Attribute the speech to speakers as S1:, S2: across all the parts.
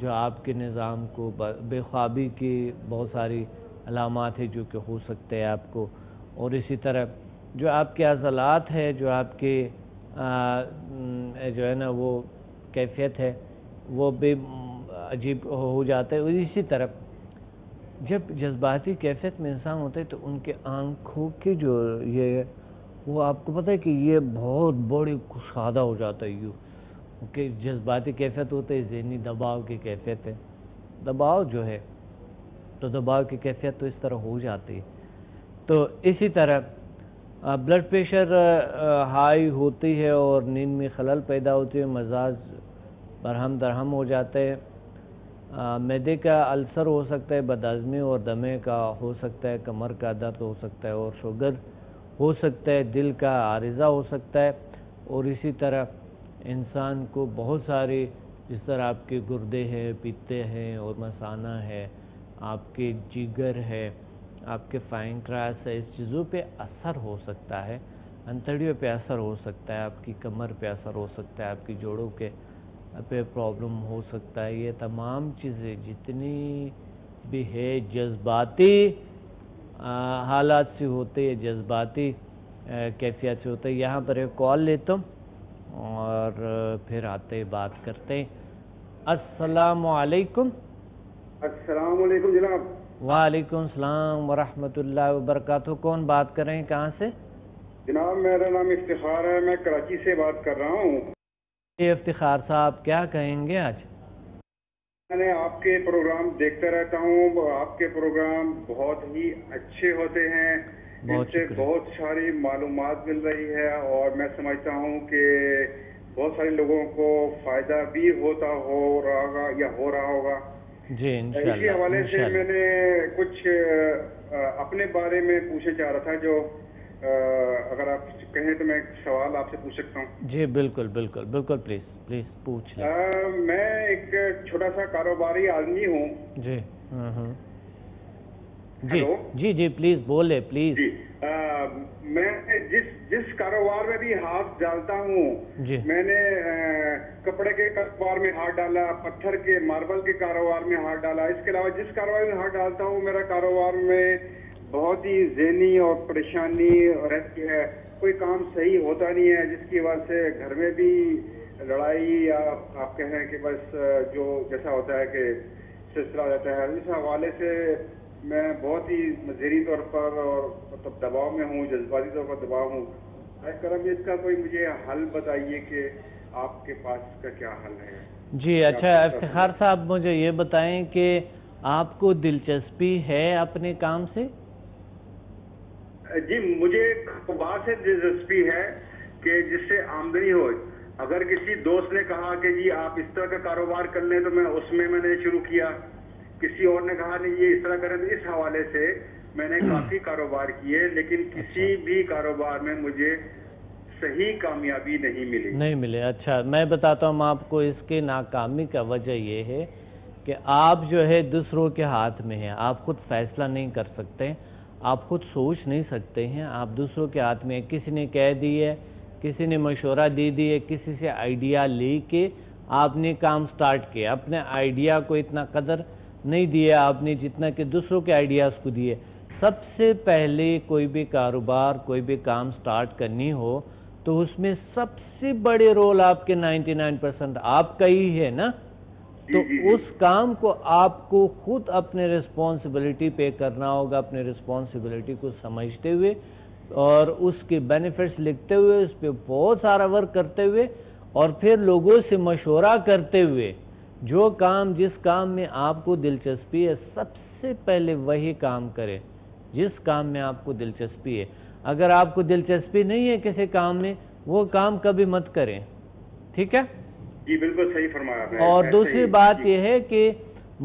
S1: جو آپ کے نظام کو بے خوابی کی بہت ساری علامات ہیں جو کہ ہو سکتے ہیں آپ کو، اور اسی طرح جو آپ کے عضلات ہے، جو آپ کے جو ہے نا وہ کیفیت ہے وہ بھی عجیب ہو جاتا ہے. اور اسی طرح جب جذباتی کیفیت میں انسان ہوتا ہے تو ان کے آنکھوں کی جو یہ وہ آپ کو پتہ ہے کہ یہ بہت بڑی کشادہ ہو جاتا ہے یوں کہ جذباتی کیفیت ہوتا ہے، ذہنی دباؤ کی کیفیت ہے، دباؤ جو ہے تو دباؤ کی کیفیت تو اس طرح ہو جاتی ہے. تو اسی طرح بلڈ پریشر ہائی ہوتی ہے اور نیند میں خلل پیدا ہوتی ہے، مزاج برہم درہم ہو جاتے ہیں، معدے کا السر ہو سکتا ہے، بدہضمی اور دمے کا ہو سکتا ہے، کمر کا درد ہو سکتا ہے اور شوگر ہو سکتا ہے، دل کا عارضہ ہو سکتا ہے. اور اسی طرح انسان کو بہت ساری جس طرح آپ کے گردے ہیں، پیتے ہیں اور مثانہ ہے، آپ کے جگر ہے، آپ کے پینکریاس ہے، اس چیزوں پہ اثر ہو سکتا ہے، انتڑیوں پہ اثر ہو سکتا ہے، آپ کی کمر پہ اثر ہو سکتا ہے، آپ کی جوڑوں کے پہ پرابلم ہو سکتا ہے. یہ تمام چیزیں جتنی بھی ہے جذباتی حالات سے ہوتے ہیں، جذباتی کیفیت سے ہوتے ہیں. یہاں پر ایک کال لیتا ہوں اور پھر آتے بات کرتے ہیں. السلام علیکم.
S2: السلام علیکم جناب.
S1: وعلیکم السلام ورحمۃ اللہ وبرکاتہ. کون بات کر رہے ہیں، کہاں سے؟
S2: جناب میرا نام افتخار ہے، میں کراچی سے بات کر رہا ہوں.
S1: افتخار صاحب کیا کہیں گے آج؟
S2: میں نے آپ کے پروگرام دیکھتا رہتا ہوں، آپ کے پروگرام بہت ہی اچھے ہوتے ہیں، ان سے بہت ساری معلومات مل رہی ہے اور میں سمجھتا ہوں کہ بہت سارے لوگوں کو فائدہ بھی ہوتا ہو رہا ہوگا یا ہو رہا ہوگا.
S1: جی انشاءاللہ.
S2: اسی حوالے سے میں نے کچھ اپنے بارے میں پوچھنا چاہ رہا تھا، جو اگر آپ کہیں تو میں ایک سوال آپ سے پوچھ سکتا ہوں؟
S1: جی بالکل بالکل بالکل، پلیز پوچھ لیں.
S2: میں ایک چھوٹا سا کاروباری آدمی ہوں.
S1: جی
S2: جی
S1: جی پلیز بولے پلیز.
S2: جی میں جس کاروبار میں بھی ہاتھ ڈالتا ہوں،
S1: جی
S2: میں نے کپڑے کے کاروبار میں ہاتھ ڈالا، پتھر کے ماربل کے کاروبار میں ہاتھ ڈالا، اس کے علاوہ جس کاروبار میں ہاتھ ڈالتا ہوں میرا کاروبار میں بہت ہی ذہنی اور پریشانی رہتی ہے، کوئی کام صحیح ہوتا نہیں ہے، جس کی وجہ سے گھر میں بھی لڑائی یا آپ کہیں کہ بس جو جیسا ہوتا ہے کہ سلسلہ رہتا ہے. اس حوالے سے میں بہت ہی ذہنی طور پر اور مطلب دباؤ میں ہوں، جذباتی طور پر دباؤ ہوں. کرم اس کا کوئی مجھے حل بتائیے کہ آپ کے پاس اس کا کیا حل ہے؟
S1: جی اچھا افتخار صاحب، مجھے یہ بتائیں کہ آپ کو دلچسپی ہے اپنے کام سے؟
S2: جی مجھے کاروبار سے دلچسپی ہے کہ جس سے آمدنی ہو. اگر کسی دوست نے کہا کہ جی آپ اس طرح کا کاروبار کر لیں تو میں نے شروع کیا. کسی اور نے کہا نہیں یہ اس طرح کریں، تو اس حوالے سے میں نے کافی کاروبار کیے، لیکن کسی بھی کاروبار میں مجھے صحیح کامیابی نہیں ملی.
S1: اچھا میں بتاتا ہوں آپ کو اس کے ناکامی کا وجہ یہ ہے کہ آپ جو ہے دوسروں کے ہاتھ میں ہیں، آپ خود فیصلہ نہیں کر سکتے، آپ خود سوچ نہیں سکتے ہیں، آپ دوسروں کے ہاتھ میں. کسی نے کہہ دی ہے، کسی نے مشورہ دی ہے، کسی سے آئیڈیا لے کے آپ نے کام سٹارٹ کیا. اپنے آئیڈیا کو اتنا قدر نہیں دیا آپ نے جتنا کہ دوسروں کے آئیڈیاز کو دیے. سب سے پہلے کوئی بھی کاروبار، کوئی بھی کام سٹارٹ کرنی ہو تو اس میں سب سے بڑے رول آپ کے 99% آپ کا ہی ہے نا. تو اس کام کو آپ کو خود اپنے ریسپانسبلٹی پے کرنا ہوگا، اپنے ریسپانسبلٹی کو سمجھتے ہوئے اور اس کے بینیفٹس لکھتے ہوئے، اس پہ بہت سارا ورک کرتے ہوئے اور پھر لوگوں سے مشورہ کرتے ہوئے جس کام میں آپ کو دلچسپی ہے سب سے پہلے وہی کام کریں جس کام میں آپ کو دلچسپی ہے. اگر آپ کو دلچسپی نہیں ہے کسی کام میں، وہ کام کبھی مت کریں. ٹھیک ہے؟
S2: جی بالکل صحیح فرمایا آپ نے.
S1: اور دوسری بات یہ ہے کہ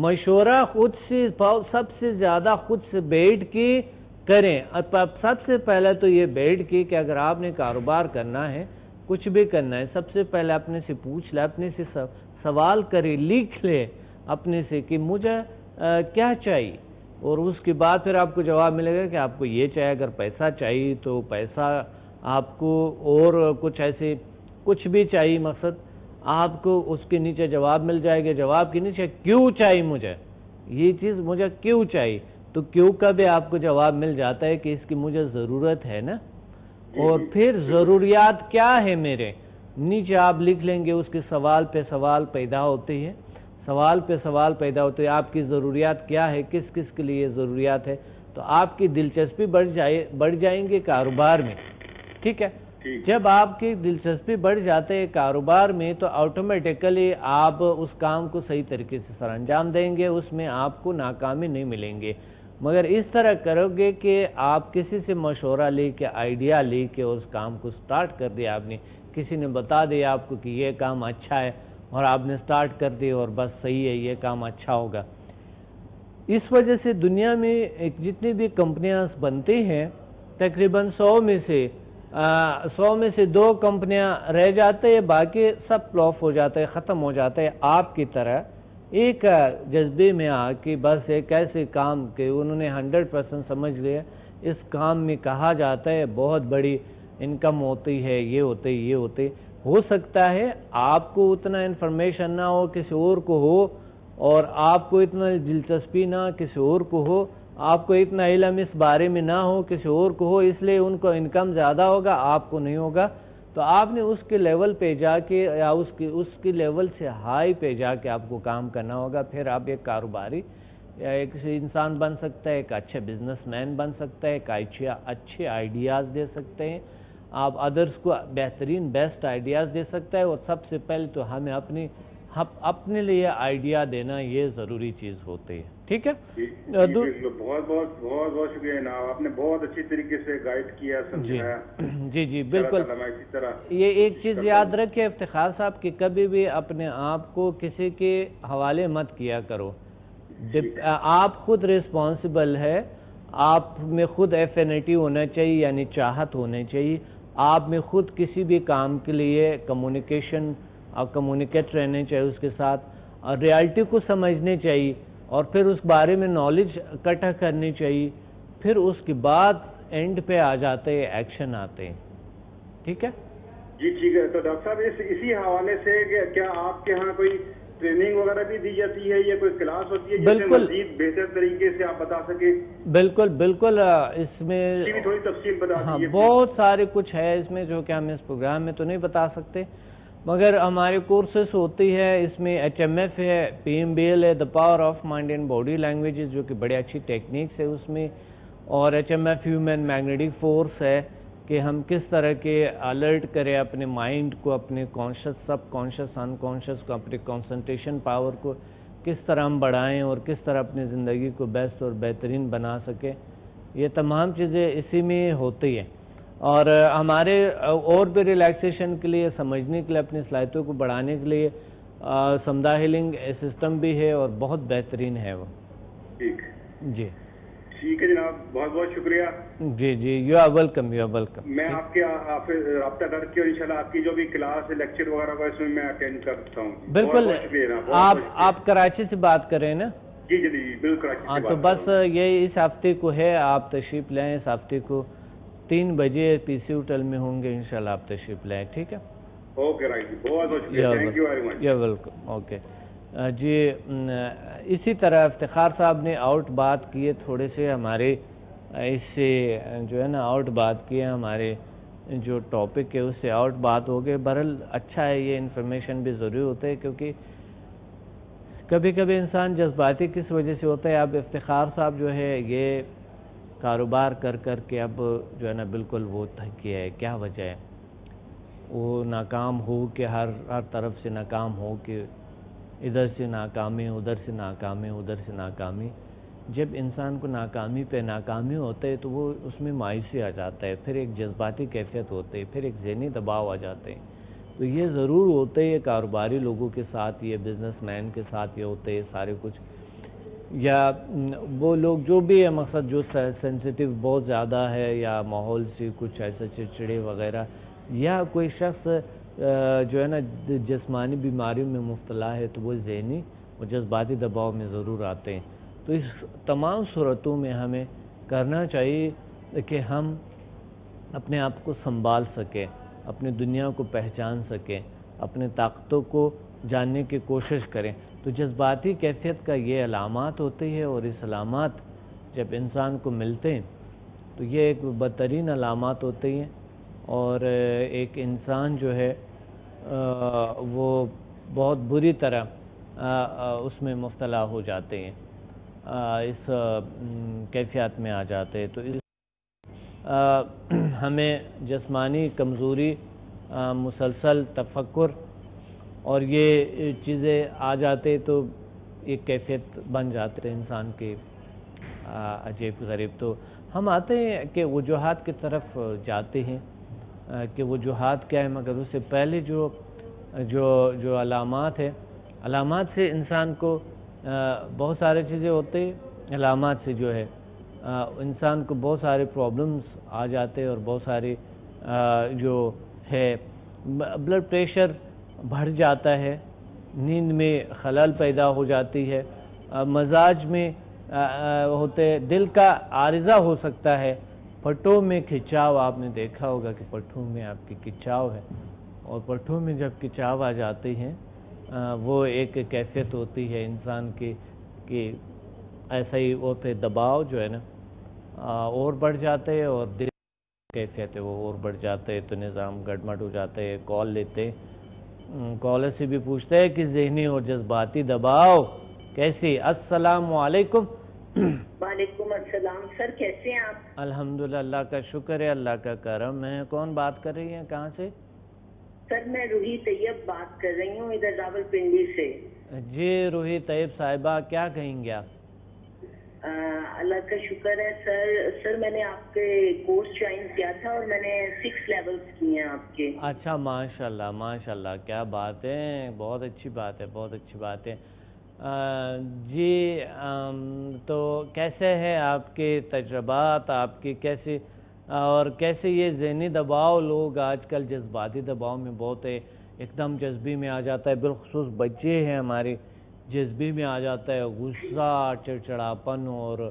S1: مشورہ خود سے سب سے زیادہ خود سے بیٹھ کے کریں. سب سے پہلے تو یہ بیٹھ کے کہ اگر آپ نے کاروبار کرنا ہے، کچھ بھی کرنا ہے، سب سے پہلے اپنے سے پوچھ لے، اپنے سے سوال کرے، لکھ لے اپنے سے کہ مجھے کیا چاہیے، اور اس کے بعد پھر آپ کو جواب ملے گا کہ آپ کو یہ چاہیے. اگر پیسہ چاہیے تو پیسہ آپ کو، اور کچھ ایسے کچھ بھی چاہیے، مقصد آپ کو اس کے نیچے جواب مل جائے گا، جواب کے نیچے کیوں چاہیے مجھے، یہ چیز مجھے کیوں چاہیے، تو کیوں کا بھی آپ کو جواب مل جاتا ہے کہ اس کی مجھے ضرورت ہے نا، اور پھر ضروریات کیا ہے میرے، نیچے آپ لکھ لیں گے، اس کے سوال پہ سوال پیدا ہوتے ہیں، سوال پہ سوال پیدا ہوتے ہیں، آپ کی ضروریات کیا ہے، کس کس کے لیے ضروریات ہے، تو آپ کی دلچسپی بڑھ جائیں گے کاروبار میں، ٹھیک ہے۔ جب آپ کی دلچسپی بڑھ جاتے ہے کاروبار میں تو آٹومیٹیکلی آپ اس کام کو صحیح طریقے سے سر انجام دیں گے، اس میں آپ کو ناکامی نہیں ملیں گے۔ مگر اس طرح کرو گے کہ آپ کسی سے مشورہ لے کے، آئیڈیا لے کے اس کام کو سٹارٹ کر دیا، آپ نے کسی نے بتا دیا آپ کو کہ یہ کام اچھا ہے اور آپ نے سٹارٹ کر دیا اور بس صحیح ہے، یہ کام اچھا ہوگا۔ اس وجہ سے دنیا میں جتنی بھی کمپنیاں بنتی ہیں، تقریباً 100 میں سے 2 کمپنیاں رہ جاتے ہیں، باقی سب فلاپ ہو جاتے ہیں، ختم ہو جاتے ہیں، آپ کی طرح ایک جذبے میں آ کے بس ایک ایسے کام کہ انہوں نے 100% سمجھ لیا، اس کام میں کہا جاتا ہے بہت بڑی انکم ہوتی ہے، یہ ہوتے ہو سکتا ہے آپ کو اتنا انفارمیشن نہ ہو، کسی اور کو ہو، اور آپ کو اتنا دلچسپی نہ کسی اور کو ہو، آپ کو اتنا علم اس بارے میں نہ ہو، کسی اور کو ہو، اس لیے ان کو انکم زیادہ ہوگا، آپ کو نہیں ہوگا، تو آپ نے اس کے لیول پہ جا کے یا اس کے لیول سے ہائی پہ جا کے آپ کو کام کرنا ہوگا، پھر آپ ایک کاروباری یا ایک انسان بن سکتا ہے، ایک اچھے بزنس مین بن سکتا ہے، ایک اچھے آئیڈیاز دے سکتے ہیں، آپ ادرس کو بہترین بیسٹ آئیڈیاز دے سکتا ہے، اور سب سے پہلے تو ہمیں اپنے لیے آئیڈیا دینا یہ ضروری چیز ہوتی ہے، ٹھیک ہے۔
S2: بہت بہت شکریہ جناب، آپ نے بہت اچھی طریقے سے گائیڈ کیا، سمجھایا۔
S1: جی بالکل، یہ ایک چیز یاد رکھیں افتخار صاحب کہ کبھی بھی اپنے آپ کو کسی کے حوالے مت کیا کرو، آپ خود ریسپانسبل ہے، آپ میں خود ایفینٹی ہونا چاہیے، یعنی چاہت ہونا چاہیے، آپ میں خود کسی بھی کام کے لیے کمیونیکیٹ رہنے چاہیے اس کے ساتھ، اور ریالٹی کو سمجھنے چاہیے، اور پھر اس بارے میں نالج اکٹھا کرنی چاہیے، پھر اس کے بعد اینڈ پہ آ جاتے ہیں، ایکشن آتے ہیں، ٹھیک ہے۔
S2: جی ٹھیک ہے، تو ڈاکٹر صاحب اسی حوالے سے کیا آپ کے ہاں کوئی ٹریننگ وغیرہ بھی دی جاتی ہے یا کوئی کلاس ہوتی ہے جس میں مزید بہتر طریقے سے آپ بتا سکیں؟
S1: بالکل، اس میں
S2: تھوڑی تفصیل بتا دیجیے۔
S1: بہت سارے کچھ ہے اس میں جو کہ ہم اس پروگرام میں تو نہیں بتا سکتے، مگر ہمارے کورسز ہوتی ہے، اس میں HMF ہے، PMBL ہے، the power of mind and body languages, جو کہ بڑی اچھی ٹیکنیکس ہے اس میں، اور HMF ہیومن میگنیٹک فورس ہے کہ ہم کس طرح کے الرٹ کریں اپنے مائنڈ کو، اپنے کانشس، سب کانشس، ان کانشس کو، اپنے کنسنٹریشن پاور کو کس طرح ہم بڑھائیں اور کس طرح اپنی زندگی کو بیسٹ اور بہترین بنا سکیں، یہ تمام چیزیں اسی میں ہوتی ہیں۔ اور ہمارے اور بھی ریلیکسیشن کے لیے، سمجھنے کے لیے، اپنی صلاحیتوں کو بڑھانے کے لیے سمدھا ہیلنگ سسٹم بھی ہے اور بہت بہترین ہے وہ۔
S2: ٹھیک ہے جناب، بہت بہت شکریہ۔
S1: جی یو آر ویلکم۔
S2: میں آپ کے رابطہ کر کے انشاءاللہ آپ کی جو بھی کلاس لیکچر وغیرہ کو اس میں اٹینڈ کرتا ہوں۔
S1: بالکل، آپ کراچی سے بات کر رہے ہیں نا؟
S2: جی بالکل کراچی سے۔
S1: تو بس یہ اس ہفتے کو ہے، آپ تشریف لائیں، اس ہفتے کو 3 بجے PC ہوٹل میں ہوں گے، انشاءاللہ آپ تشریف لائیں، ٹھیک ہے۔
S2: اوکے رائٹ جی، بہت بہت شکریہ، thank you very much.
S1: You welcome, okay جی۔ اسی طرح افتخار صاحب نے آؤٹ بات کیے تھوڑے سے، ہمارے اس سے جو ہے نا آؤٹ بات کیے، ہمارے جو ٹاپک ہے اس سے آؤٹ بات ہو گئے، بہرحال اچھا ہے، یہ انفارمیشن بھی ضروری ہوتا ہے، کیونکہ کبھی کبھی انسان جذباتی کس وجہ سے ہوتا ہے۔ اب افتخار صاحب جو ہے یہ کاروبار کر کے اب جو ہے نا بالکل وہ تھک گیا ہے، کیا وجہ ہے؟ وہ ناکام ہو کہ ہر طرف سے ناکام ہو کہ ادھر سے ناکامی، ادھر سے ناکامی، ادھر سے ناکامی، جب انسان کو ناکامی پہ ناکامی ہوتا ہے تو وہ اس میں مایوسی آ جاتا ہے، پھر ایک جذباتی کیفیت ہوتی ہے، پھر ایک ذہنی دباؤ آ جاتے ہیں، تو یہ ضرور ہوتے ہیں کاروباری لوگوں کے ساتھ، یہ بزنس مین کے ساتھ یہ ہوتے ہیں سارے کچھ، یا وہ لوگ جو بھی ہے، مقصد جو سینسیٹیو بہت زیادہ ہے یا ماحول سے کچھ ایسا چڑچڑے وغیرہ، یا کوئی شخص جو ہے نا جسمانی بیماریوں میں مبتلا ہے، تو وہ ذہنی اور جذباتی دباؤ میں ضرور آتے ہیں۔ تو اس تمام صورتوں میں ہمیں کرنا چاہیے کہ ہم اپنے آپ کو سنبھال سکیں، اپنی دنیا کو پہچان سکیں، اپنے طاقتوں کو جاننے کی کوشش کریں. تو جذباتی کیفیت کا یہ علامات ہوتی ہے، اور اس علامات جب انسان کو ملتے ہیں تو یہ ایک بدترین علامات ہوتی ہیں، اور ایک انسان جو ہے وہ بہت بری طرح اس میں مبتلا ہو جاتے ہیں، اس کیفیات میں آ جاتے ہیں. تو ہمیں جسمانی کمزوری، مسلسل تفکر اور یہ چیزیں آ جاتے تو ایک کیفیت بن جاتے انسان کے عجیب غریب. تو ہم آتے ہیں کہ وجوہات کی طرف جاتے ہیں کہ وجوہات کیا ہے، مگر اس سے پہلے جو علامات ہے، علامات سے انسان کو بہت سارے چیزیں ہوتے ہیں. علامات سے جو ہے انسان کو بہت سارے پرابلمز آ جاتے ہیں، اور بہت سارے جو ہے بلڈ پریشر بڑھ جاتا ہے، نیند میں خلل پیدا ہو جاتی ہے، مزاج میں ہوتے، دل کا عارضہ ہو سکتا ہے، پٹھوں میں کھچاؤ. آپ نے دیکھا ہوگا کہ پٹھوں میں آپ کی کھچاؤ ہے، اور پٹھوں میں جب کھچاؤ آ جاتے ہیں وہ ایک کیفیت ہوتی ہے انسان کی کہ ایسا ہی وہ پہ دباؤ جو ہے نا اور بڑھ جاتے ہیں، اور دل کیفیت ہے وہ اور بڑھ جاتے ہیں. تو نظام گڑبڑ ہو جاتے ہیں. کال لیتے، کالر سے بھی پوچھتے ہیں کہ ذہنی اور جذباتی دباؤ کیسی. السلام علیکم.
S3: وعلیکم السلام سر، کیسے ہیں آپ؟
S1: الحمدللہ، اللہ کا شکر ہے، اللہ کا کرم ہے. کون بات کر رہی ہیں، کہاں سے؟
S3: سر میں روحی طیب بات کر رہی ہوں ادھر راولپنڈی سے.
S1: جی روحی طیب صاحبہ، کیا کہیں گے آپ؟
S3: اللہ کا شکر ہے سر میں نے آپ کے کورس جوائن کیا تھا، اور میں نے 6 لیولز کیے ہیں آپ کے.
S1: اچھا، ماشاءاللہ ماشاءاللہ، کیا بات ہے، بہت اچھی بات ہے، بہت اچھی بات ہے. جی تو کیسے ہیں آپ کے تجربات، آپ کی کیسے، اور کیسے یہ ذہنی دباؤ لوگ آج کل جذباتی دباؤ میں بہت ہے، ایک دم جذبی میں آ جاتا ہے، بالخصوص بچے ہیں ہمارے، جذبی میں آ جاتا ہے، غصہ، چڑچڑاپن اور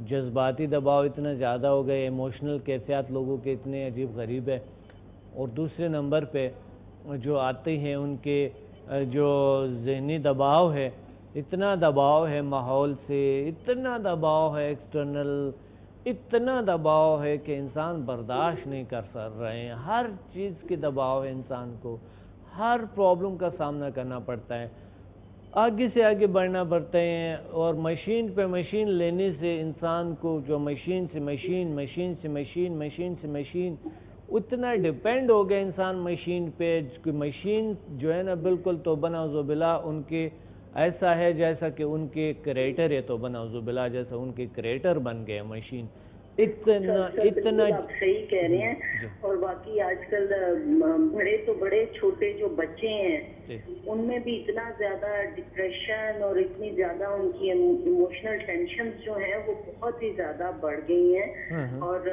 S1: جذباتی دباؤ اتنا زیادہ ہو گئے، ایموشنل کیفیات لوگوں کے اتنے عجیب غریب ہے. اور دوسرے نمبر پہ جو آتے ہیں ان کے جو ذہنی دباؤ ہے، اتنا دباؤ ہے ماحول سے، اتنا دباؤ ہے ایکسٹرنل، اتنا دباؤ ہے کہ انسان برداشت نہیں کر سک رہے ہیں. ہر چیز کی دباؤ ہے، انسان کو ہر پرابلم کا سامنا کرنا پڑتا ہے، آگے سے آگے بڑھنا پڑتے ہیں. اور مشین پہ مشین لینے سے انسان کو، جو مشین سے مشین، مشین سے مشین، مشین سے مشین، اتنا ڈیپینڈ ہو گیا انسان مشین پہ کہ مشین جو ہے نا بالکل توبہ نعوذ باللہ ان کے ایسا ہے جیسا کہ ان کے کریٹر ہے، توبہ نعوذ باللہ جیسا ان کے کریٹر بن گئے مشین. اتنا
S3: آپ صحیح کہہ رہے ہیں. اور باقی آج کل بڑے تو بڑے، چھوٹے جو بچے ہیں ان میں بھی اتنا زیادہ ڈپریشن اور اتنی زیادہ ان کی ایموشنل ٹینشن جو ہیں وہ بہت ہی زیادہ بڑھ گئی ہیں. اور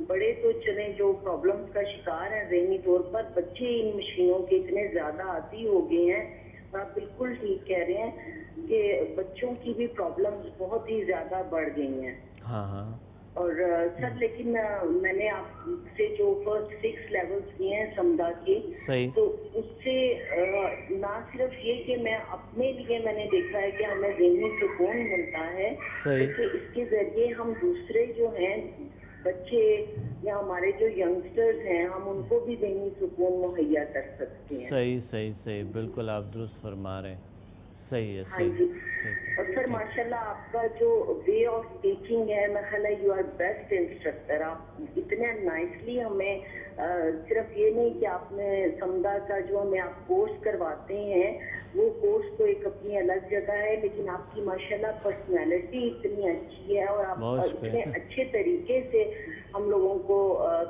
S3: بڑے تو چلیں جو پرابلمس کا شکار ہیں ذہنی طور پر، بچے ان مشینوں کے اتنے زیادہ عادی ہو گئے ہیں. آپ بالکل ٹھیک کہہ رہے ہیں کہ بچوں کی بھی پرابلمس بہت ہی زیادہ بڑھ گئی ہیں. اور سر لیکن میں نے آپ سے جو فرسٹ 6 لیولز کیے ہیں سمدھا کے، تو اس سے نہ صرف یہ کہ میں اپنے لیے میں نے دیکھا ہے کہ ہمیں ذہنی سکون ملتا ہے، کہ اس کے ذریعے ہم دوسرے جو ہیں بچے یا ہمارے جو ینگسٹرز ہیں ہم ان کو بھی ذہنی سکون مہیا کر سکتے ہیں.
S1: صحیح، بالکل آپ درست فرما رہے ہیں. صحیح ہے.
S3: ہاں جی. اور سر ماشاءاللہ آپ کا جو وے آف ٹیچنگ ہے، میں خیال ہے یو آر بیسٹ انسٹرکٹر. آپ اتنے نائسلی ہمیں، صرف یہ نہیں کہ آپ نے سمدھا کا جو ہمیں آپ کورس کرواتے ہیں وہ کورس تو ایک اپنی الگ جگہ ہے، لیکن آپ کی ماشاءاللہ پرسنالٹی اتنی اچھی ہے، اور آپ اتنے اچھے طریقے سے ہم لوگوں کو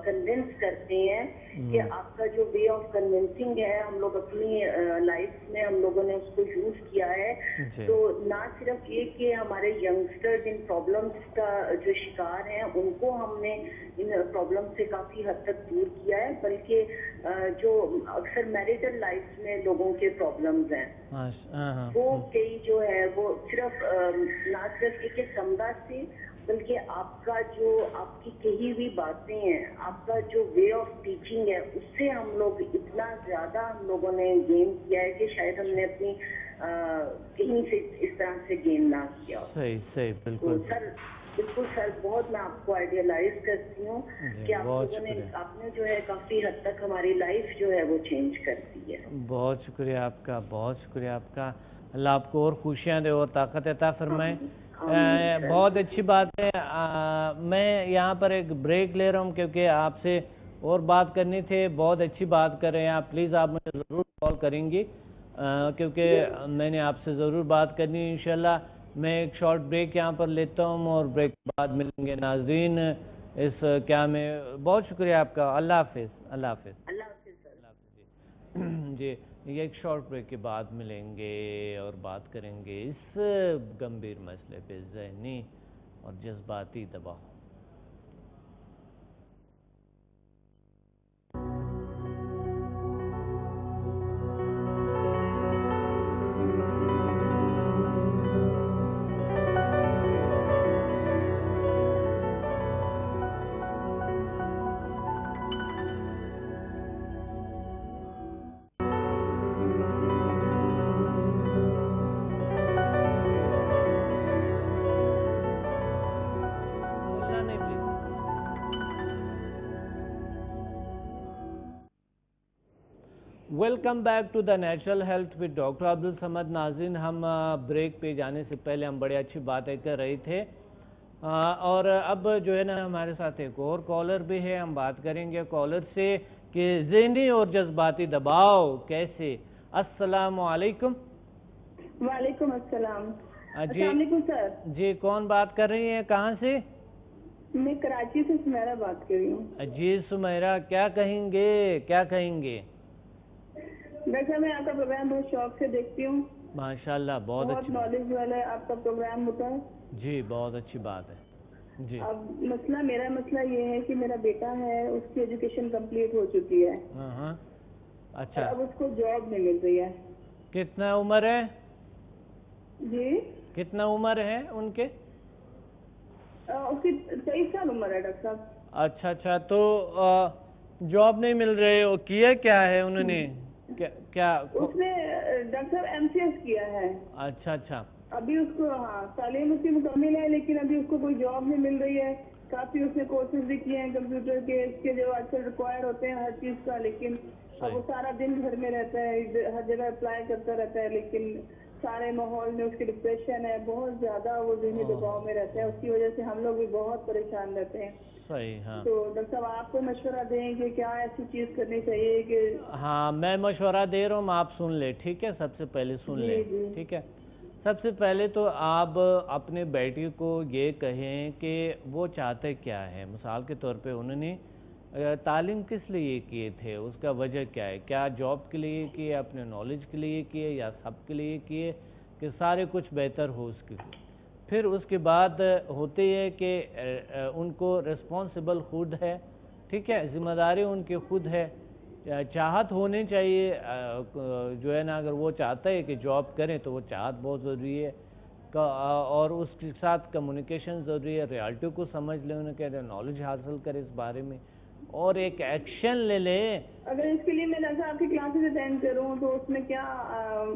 S3: کنونس کرتے ہیں کہ آپ کا جو وے آف کنونسنگ ہے ہم لوگ اپنی لائف میں ہم لوگوں نے اس کو یوز کیا ہے. تو نہ صرف یہ کہ ہمارے ینگسٹرز ان پرابلمس کا جو شکار ہیں ان کو ہم نے ان پرابلم سے کافی حد تک دور کیا ہے، بلکہ جو اکثر میریٹل لائف میں لوگوں کے پرابلمز ہیں وہ کئی جو ہے وہ صرف نہ صرف یہ کہ سمدھا سے، بلکہ آپ کا جو آپ کی کہی ہوئی باتیں ہیں، آپ کا جو وے آف ٹیچنگ ہے، اس سے ہم لوگ اتنا زیادہ ہم لوگوں نے گین کیا ہے کہ شاید ہم نے اپنی کہیں سے اس طرح سے گین نہ کیا.
S1: صحیح
S3: تو
S1: بالکل.
S3: سر بالکل سر، بہت میں آپ کو آئیڈیالائز کرتی ہوں کہ آپ
S1: بہت
S3: لوگوں نے
S1: شکریہ.
S3: آپ نے جو ہے کافی حد تک ہماری لائف جو ہے وہ چینج کر دی ہے.
S1: بہت شکریہ آپ کا، بہت شکریہ آپ کا. اللہ آپ کو اور خوشیاں دے اور طاقت عطا فرمائے. بہت اچھی بات ہے. میں یہاں پر ایک بریک لے رہا ہوں کیونکہ آپ سے اور بات کرنی تھی. بہت اچھی بات کر رہے ہیں آپ. پلیز آپ مجھے ضرور کال کریں گی کیونکہ میں نے آپ سے ضرور بات کرنی ہے انشاءاللہ. میں ایک شارٹ بریک یہاں پر لیتا ہوں اور بریک کے بعد ملیں گے. ناظرین اس کیا میں بہت شکریہ آپ کا. اللہ حافظ. اللہ حافظ.
S3: اللہ حافظ سر.
S1: اللہ حافظ. جی یہ ایک شارٹ بریک کے بعد ملیں گے اور بات کریں گے اس گمبھیر مسئلے پہ، ذہنی اور جذباتی دباؤ. Welcome back to the natural health with doctor Abdul Samad. ناظرین ہم بریک پہ جانے سے پہلے ہم بڑی اچھی باتیں کر رہے تھے اور اب جو ہے نا ہمارے ساتھ ایک اور کالر بھی ہے. ہم بات کریں گے کالر سے کہ ذہنی اور جذباتی دباؤ کیسے. السلام علیکم.
S3: وعلیکم السلام.
S1: جی
S3: السلام علیکم سر.
S1: جی کون بات کر رہی ہیں، کہاں سے؟
S3: میں کراچی سے سمیرہ بات کر رہی ہوں.
S1: جی سمیرہ، کیا کہیں گے کیا کہیں گے؟
S3: ڈاکٹر میں آپ کا پروگرام بہت شوق سے دیکھتی ہوں.
S1: ماشاءاللہ بہت اچھی بات.
S3: نالج والا ہے آپ کا پروگرام ہوتا ہے.
S1: جی بہت اچھی بات ہے. جی
S3: اب میرا مسئلہ یہ ہے کہ میرا بیٹا ہے، اس کی ایجوکیشن کمپلیٹ ہو چکی ہے.
S1: ہاں اچھا.
S3: اب اس کو جاب نہیں مل رہی ہے.
S1: کتنا عمر ہے؟
S3: جی
S1: کتنا عمر ہے ان کے؟
S3: اس کی 23 سال عمر ہے ڈاکٹر صاحب.
S1: اچھا تو جاب نہیں مل رہے. وہ کیا کیا ہے انہوں نے؟ کیا
S3: اس نے ڈاکٹر صاحب MCS کیا ہے.
S1: اچھا.
S3: ابھی اس کو تعلیم اس کی مکمل ہے لیکن ابھی اس کو کوئی جاب نہیں مل رہی ہے. کافی اس نے کورسز بھی کیے ہیں کمپیوٹر کے، اس کے جو آج کل ریکوائر ہوتے ہیں ہر چیز کا، لیکن اب وہ سارا دن گھر میں رہتا ہے، ہر جگہ اپلائی کرتا رہتا ہے، لیکن سارے ماحول میں اس کی ڈپریشن ہے بہت زیادہ. وہ ذہنی دباؤ میں رہتا ہے. اس کی وجہ سے ہم لوگ بھی بہت پریشان رہتے ہیں.
S1: صحیح. ہاں
S3: تو ڈاکٹر صاحب آپ کو مشورہ دیں کہ کیا ایسی چیز کرنی چاہیے کہ؟
S1: ہاں میں مشورہ دے رہا ہوں، آپ سن لیں ٹھیک ہے. سب سے پہلے سن لیں ٹھیک ہے. سب سے پہلے تو آپ اپنے بیٹی کو یہ کہیں کہ وہ چاہتے کیا ہے. مثال کے طور پہ انہوں نے تعلیم کس لیے کیے تھے، اس کا وجہ کیا ہے؟ کیا جاب کے لیے کیے، اپنے نالج کے لیے کیے، یا سب کے لیے کیے کہ سارے کچھ بہتر ہو اس کے لیے؟ پھر اس کے بعد ہوتی ہے کہ ان کو ریسپانسبل خود ہے، ٹھیک ہے، ذمہ داری ان کی خود ہے. چاہت ہونی چاہیے جو ہے نا. اگر وہ چاہتا ہے کہ جاب کریں تو وہ چاہت بہت ضروری ہے اور اس کے ساتھ کمیونیکیشن ضروری ہے. ریالٹی کو سمجھ لیں، انہیں کہتے ہیں نالج حاصل کرے اس بارے میں اور ایک ایکشن لے لے.
S3: اگر اس کے لیے میں ڈاکٹر صاحب کی کلاسز اٹینڈ کروں تو اس میں کیا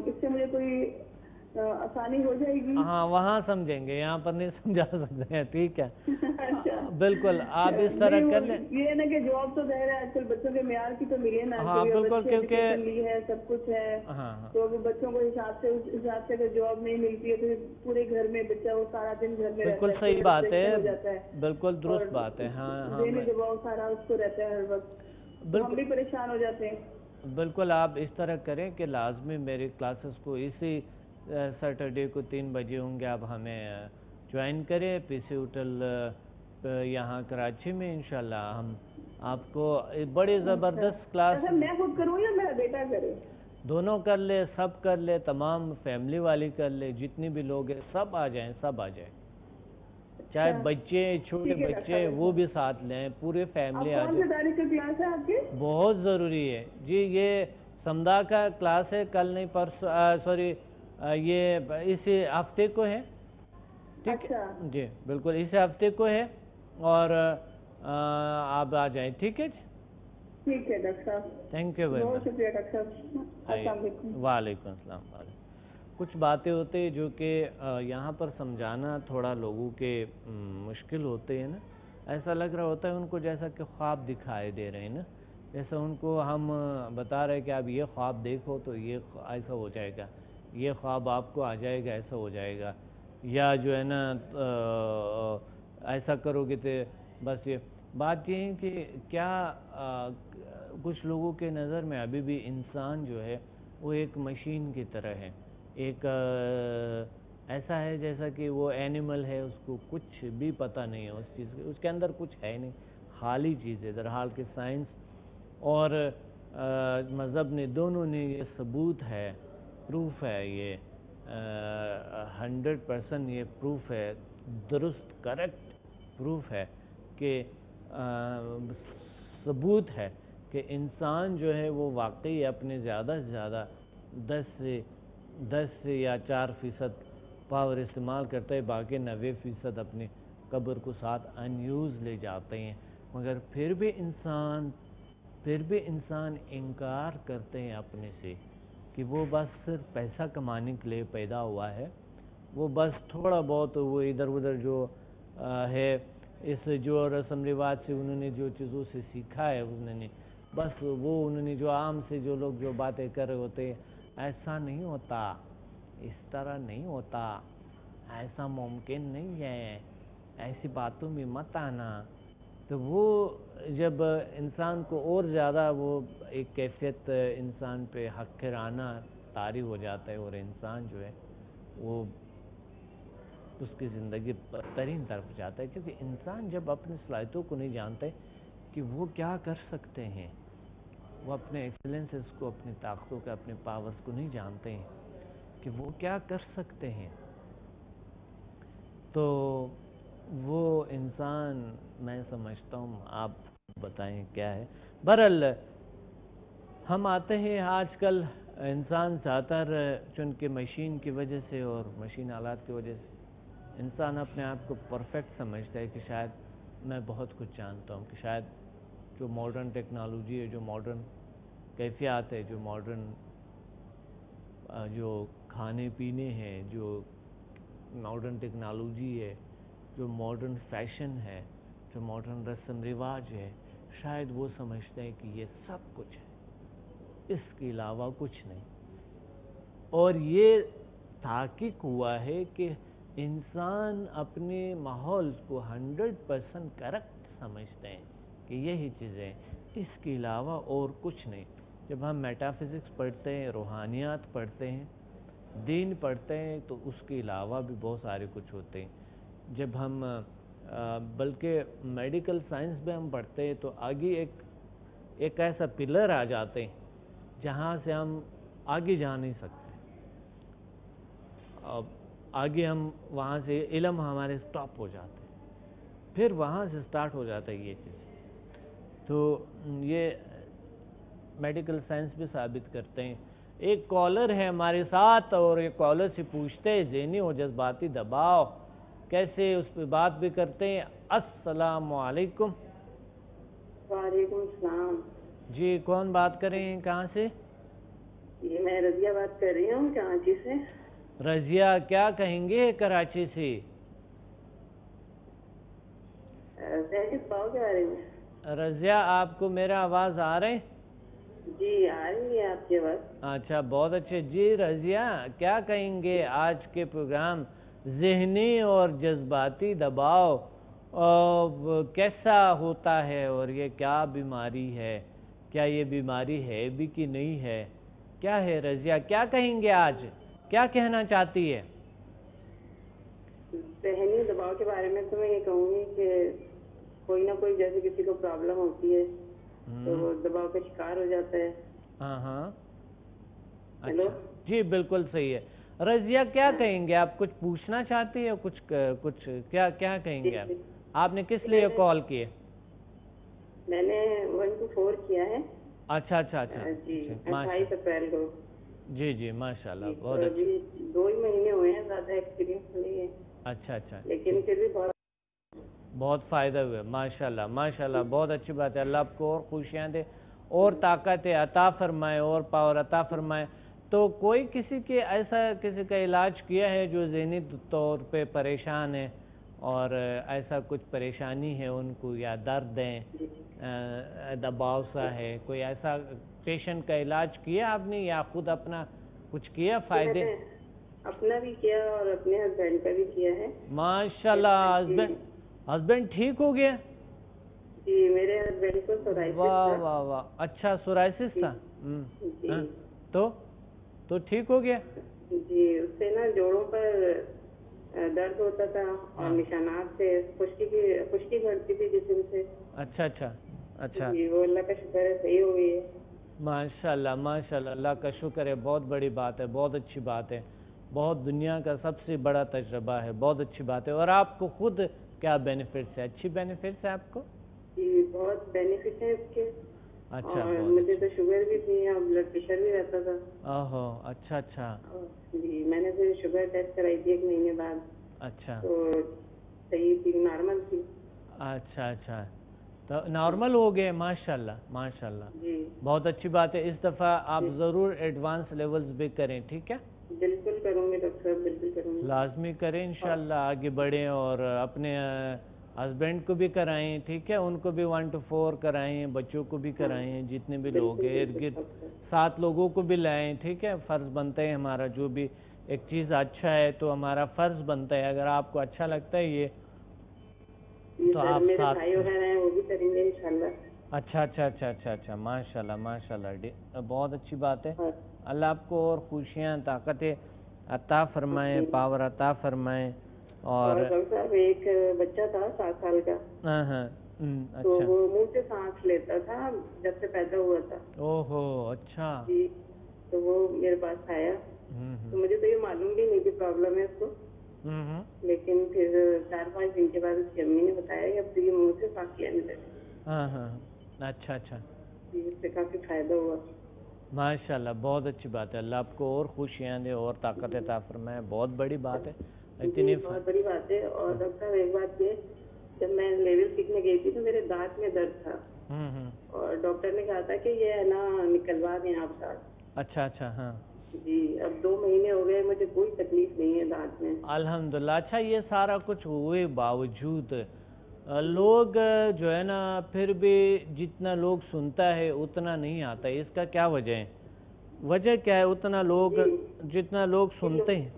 S3: اس سے مجھے کوئی آسانی ہو جائے گی؟
S1: ہاں وہاں سمجھیں گے، یہاں پر نہیں سمجھا سکتے ہیں ٹھیک ہے. بالکل آپ اس طرح کر لیں.
S3: یہ ہے نا کہ جاب تو ظاہر ہے آج کل بچوں کے معیار کی تو ملے نا.
S1: ہاں بالکل کیونکہ
S3: لی ہے سب کچھ ہے. تو اب بچوں کو حساب سے اگر جاب نہیں ملتی ہے تو پورے گھر میں بچہ وہ سارا دن گھر میں رہتا ہے.
S1: بالکل صحیح بات ہے، بالکل درست بات ہے. ہاں
S3: ذہنی دباؤ سارا اس کو رہتا ہے ہر وقت. ہم بھی پریشان ہو جاتے ہیں.
S1: بالکل آپ اس طرح کریں کہ لازمی میری کلاسز کو اسی سیٹرڈے کو 3 بجے ہوں گے. آپ ہمیں جوائن کریں PC ہوٹل یہاں کراچی میں. انشاءاللہ ہم آپ کو بڑی زبردست کلاس.
S3: میں خود کروں یا میرا بیٹا کرے؟
S1: دونوں کر لے، سب کر لے، تمام فیملی والی کر لے، جتنی بھی لوگ ہیں سب آ جائیں، سب آ جائیں. چاہے بچے چھوٹے بچے وہ بھی ساتھ لیں، پورے فیملی آ جائیں.
S3: کون سی تاریخ کی کلاس ہے آپ کی؟
S1: بہت ضروری ہے جی. یہ سمدہ کا کلاس ہے، کل نہیں پرسوں، سوری یہ اسی ہفتے کو ہے. ٹھیک ہے جی بالکل اسی ہفتے کو ہے اور آپ آ جائیں ٹھیک ہے جی
S3: ٹھیک ہے ڈاکٹر صاحب
S1: تھینک یو ویری
S3: بہت
S1: مچ
S3: شکریہ ڈاکٹر صاحب السلام علیکم
S1: وعلیکم السلام کچھ باتیں ہوتے ہیں جو کہ یہاں پر سمجھانا تھوڑا لوگوں کے مشکل ہوتے ہیں نا ایسا لگ رہا ہوتا ہے ان کو جیسا کہ خواب دکھائے دے رہے ہیں نا جیسا ان کو ہم بتا رہے کہ آپ یہ خواب دیکھو تو یہ ایسا ہو جائے گا یہ خواب آپ کو آ جائے گا ایسا ہو جائے گا یا جو ہے نا ایسا کرو گے تو بس یہ بات یہ ہے کہ کیا کچھ لوگوں کے نظر میں ابھی بھی انسان جو ہے وہ ایک مشین کی طرح ہے ایک ایسا ہے جیسا کہ وہ اینیمل ہے اس کو کچھ بھی پتہ نہیں ہے اس چیز کے اس کے اندر کچھ ہے نہیں خالی چیز ہے درحال کہ سائنس اور مذہب نے دونوں نے یہ ثبوت ہے پروف ہے یہ 100% یہ پروف ہے درست کریکٹ پروف ہے کہ ثبوت ہے کہ انسان جو ہے وہ واقعی اپنے زیادہ سے زیادہ 10 سے یا 4% پاور استعمال کرتا ہے باقی 90% اپنے قبر کو ساتھ انیوز لے جاتے ہیں مگر پھر بھی انسان انکار کرتے ہیں اپنے سے کہ وہ بس صرف پیسہ کمانے کے لیے پیدا ہوا ہے وہ بس تھوڑا بہت وہ ادھر ادھر جو ہے اس جو رسم رواج سے انہوں نے جو چیزوں سے سیکھا ہے انہوں نے بس وہ انہوں نے جو عام سے جو لوگ جو باتیں کر رہے ہوتے ایسا نہیں ہوتا اس طرح نہیں ہوتا ایسا ممکن نہیں ہے ایسی باتوں میں مت آنا تو وہ جب انسان کو اور زیادہ وہ ایک کیفیت انسان پہ حقیرانہ طاری ہو جاتا ہے اور انسان جو ہے وہ اس کی زندگی بدترین طرف جاتا ہے کیونکہ انسان جب اپنی صلاحیتوں کو نہیں جانتے کہ وہ کیا کر سکتے ہیں وہ اپنے ایکسلنسز کو اپنی طاقتوں کے اپنے پاورز کو نہیں جانتے ہیں کہ وہ کیا کر سکتے ہیں تو وہ انسان میں سمجھتا ہوں آپ بتائیں کیا ہے بہرحال ہم آتے ہیں آج کل انسان زیادہ تر چونکہ مشین کی وجہ سے اور مشین آلات کی وجہ سے انسان اپنے آپ کو پرفیکٹ سمجھتا ہے کہ شاید میں بہت کچھ جانتا ہوں کہ شاید جو ماڈرن ٹیکنالوجی ہے جو ماڈرن کیفیات ہے جو ماڈرن جو کھانے پینے ہیں جو ماڈرن ٹیکنالوجی ہے جو ماڈرن فیشن ہے جو ماڈرن رسم رواج ہے شاید وہ سمجھتے ہیں کہ یہ سب کچھ ہے اس کے علاوہ کچھ نہیں اور یہ تحقیق ہوا ہے کہ انسان اپنے ماحول کو 100% کریکٹ سمجھتے ہیں کہ یہی چیزیں اس کے علاوہ اور کچھ نہیں جب ہم میٹا فزکس پڑھتے ہیں روحانیات پڑھتے ہیں دین پڑھتے ہیں تو اس کے علاوہ بھی بہت سارے کچھ ہوتے ہیں جب ہم بلکہ میڈیکل سائنس میں ہم پڑھتے ہیں تو آگے ایک ایسا پلر آ جاتے ہیں جہاں سے ہم آگے جا نہیں سکتے آگے ہم وہاں سے علم ہمارے سٹاپ ہو جاتے ہیں پھر وہاں سے سٹارٹ ہو جاتا ہے یہ چیز تو یہ میڈیکل سائنس بھی ثابت کرتے ہیں ایک کالر ہے ہمارے ساتھ اور یہ کالر سے پوچھتے ہیں ذہنی اور جذباتی دباؤ کیسے اس پہ بات بھی کرتے ہیں السلام علیکم
S3: وعلیکم السلام
S1: جی کون بات کر رہے ہیں کہاں سے
S3: جی میں رضیہ بات کر رہی ہوں کراچی سے
S1: رضیہ کیا کہیں گے کراچی سے
S3: پاؤ کے بارے میں
S1: رضیہ آپ کو میرا آواز آ رہے ہیں
S3: جی آ رہی ہے آپ کے بات
S1: اچھا بہت اچھے جی رضیہ کیا کہیں گے آج کے پروگرام ذہنی اور جذباتی دباؤ کیسا ہوتا ہے اور یہ کیا بیماری ہے کیا یہ بیماری ہے بھی کہ نہیں ہے کیا ہے رضیہ کیا کہیں گے آج کیا کہنا چاہتی ہے
S3: ذہنی دباؤ کے بارے میں تو میں یہ کہوں گی کہ کوئی نہ کوئی جیسے کسی کو پرابلم ہوتی ہے تو وہ دباؤ کا شکار ہو جاتا ہے
S1: ہاں
S3: ہیلو
S1: جی بالکل صحیح ہے رضیہ کیا کہیں گے آپ کچھ پوچھنا چاہتی ہے کچھ کیا کہیں گے آپ نے کس لیے کال کیے
S3: میں نے 124 کیا ہے
S1: اچھا
S3: جی 28 اپریل کو
S1: جی ماشاء اللہ بہت اچھا
S3: 2 ہی مہینے ہوئے ہیں زیادہ ایکسپیرینس نہیں ہے
S1: اچھا اچھا،
S3: لیکن پھر بھی
S1: بہت فائدہ ہوا، ماشاءاللہ ماشاءاللہ، بہت اچھی بات ہے۔ اللہ آپ کو اور خوشیاں دے اور طاقت عطا فرمائے اور پاور عطا فرمائے۔ تو کوئی کسی کے ایسا کسی کا علاج کیا ہے جو ذہنی طور پہ پریشان ہے اور ایسا کچھ پریشانی ہے ان کو، یا درد ہے، دباؤ سا ہے، کوئی ایسا پیشنٹ کا علاج کیا آپ نے یا خود اپنا کچھ کیا فائدے؟
S3: اپنا بھی کیا اور اپنے ہسبینڈ کا بھی کیا ہے۔
S1: ماشاءاللہ، ہسبینڈ ٹھیک ہو گیا؟
S3: جی، میرے ہسبینڈ کو سورائسس تھا۔
S1: واہ واہ واہ، اچھا سورائسس تھا، تو ٹھیک ہو گیا؟
S3: جی، اس سے نا جوڑوں پر درد ہوتا تھا اور نشانات سے خشکی بڑھتی تھی جسم سے۔
S1: اچھا اچھا اچھا،
S3: جی، وہ اللہ کا شکر ہے صحیح ہو گئی ہے۔
S1: ماشاءاللہ ماشاءاللہ، اللہ کا شکر ہے، بہت بڑی بات ہے، بہت اچھی بات ہے، بہت دنیا کا سب سے بڑا تجربہ ہے، بہت اچھی بات ہے۔ اور آپ کو خود کیا بینیفٹس ہے؟ اچھی بینیفٹس ہے آپ کو؟
S3: جی، بہت بینیفٹ ہے اس کے۔
S1: اچھا،
S3: اور مجھے تو شوگر بھی تھی اور بلڈ پریشر بھی رہتا تھا۔
S1: اوہو، اچھا اچھا،
S3: جی، میں نے پھر شوگر ٹیسٹ کرائی تھی 1 مہینے بعد،
S1: اچھا
S3: تو صحیح تھی، نارمل تھی۔
S1: اچھا اچھا، تو نارمل ہو گئے، ماشاءاللہ ماشاءاللہ،
S3: جی،
S1: بہت اچھی بات ہے۔ اس دفعہ آپ ضرور ایڈوانس لیولز بھی کریں، ٹھیک ہے؟
S3: بالکل کروں گی ڈاکٹر صاحب، بالکل کروں گی۔
S1: لازمی کریں انشاءاللہ، آگے بڑھیں اور اپنے ہسبینڈ کو بھی کرائیں، ٹھیک ہے؟ ان کو بھی 1 to 4 کرائیں، بچوں کو بھی کرائیں، جتنے بھی لوگ ہیں ارد گرد 7 لوگوں کو بھی لائیں، ٹھیک ہے؟ فرض بنتا ہے ہمارا، جو بھی ایک چیز اچھا ہے تو ہمارا فرض بنتا ہے، اگر آپ کو اچھا لگتا ہے یہ تو آپ
S3: میرے
S1: ساتھ۔
S3: بھائی وغیرہ ہیں وہ بھی کریں گے انشاءاللہ۔
S1: اچھا اچھا اچھا اچھا اچھا، ماشاءاللہ ماشاءاللہ، بہت اچھی بات ہے۔ اللہ آپ کو اور خوشیاں طاقتیں عطا فرمائے، پاور عطا فرمائے۔ اور
S3: ڈاکٹر صاحب ایک بچہ تھا 7 سال کا،
S1: ہاں ہاں،
S3: تو
S1: اچھا،
S3: وہ منہ سے سانس لیتا تھا جب سے پیدا ہوا تھا۔
S1: اوہو، اچھا،
S3: جی، تو وہ میرے پاس آیا، تو مجھے تو یہ معلوم بھی نہیں کہ پرابلم ہے اس کو، لیکن پھر 4-5 دن کے بعد اس کی امی نے بتایا کہ اب تو یہ منہ سے سانس لینے لگے۔
S1: ہاں ہاں، اچھا اچھا،
S3: جی، اس سے کافی فائدہ ہوا۔
S1: ماشاءاللہ، بہت اچھی بات ہے، اللہ آپ کو اور خوشیاں دے اور طاقت عطا فرمائے، بہت بڑی بات ہے اتنی
S3: بہت بڑی بات ہے۔ اور ڈاکٹر صاحب ایک بات یہ، جب میں لیول سیکھنے گئی تھی تو میرے دانت میں درد تھا، اور ڈاکٹر نے کہا تھا کہ یہ ہے نا نکلوا دیں آپ دانت۔
S1: اچھا اچھا، ہاں
S3: جی، اب 2 مہینے ہو گئے، مجھے کوئی تکلیف نہیں ہے دانت میں۔
S1: الحمدللہ۔ اچھا، یہ سارا کچھ ہوئے باوجود لوگ جو ہے نا پھر بھی جتنا لوگ سنتا ہے اتنا نہیں آتا ہے، اس کا کیا وجہ ہے؟ وجہ کیا ہے؟ اتنا لوگ جتنا لوگ سنتے ہیں،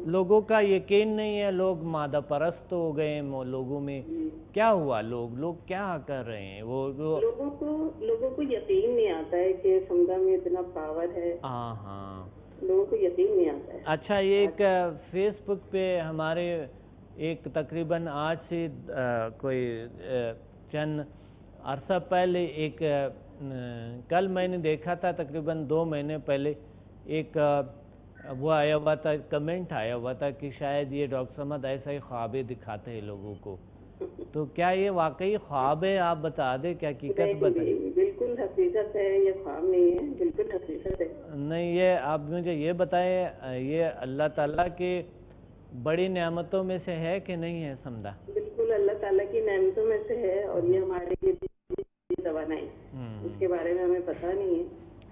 S1: لوگوں کا یقین نہیں ہے، لوگ مادہ پرست ہو گئے لوگوں میں، کیا ہوا؟ لوگ کیا کر رہے ہیں؟ وہ
S3: لوگوں کو یقین نہیں آتا ہے کہ سمدہ میں اتنا پاور ہے۔
S1: ہاں ہاں،
S3: لوگوں کو یقین نہیں آتا ہے۔
S1: اچھا، یہ ایک فیس بک پہ ہمارے ایک تقریباً آج سے کوئی چند عرصہ پہلے ایک کل میں نے دیکھا تھا، تقریباً 2 مہینے پہلے ایک وہ آیا ہوا تھا، کمنٹ آیا ہوا تھا کہ شاید یہ ڈاکٹر صمد ایسا ہی خوابیں دکھاتے ہیں لوگوں کو، تو کیا یہ واقعی خواب ہے؟ آپ بتا دیں، کیا حقیقت بتائیں؟
S3: بالکل حقیقت ہے، یہ خواب نہیں ہے، بالکل حقیقت ہے۔
S1: نہیں، یہ آپ مجھے یہ بتائیں، یہ اللہ تعالیٰ کی بڑی نعمتوں میں سے ہے کہ نہیں ہے سمدہ؟
S3: بالکل اللہ تعالیٰ کی نعمتوں میں سے ہے، اور یہ ہمارے لیے توانائی، اس کے بارے میں ہمیں پتہ نہیں ہے،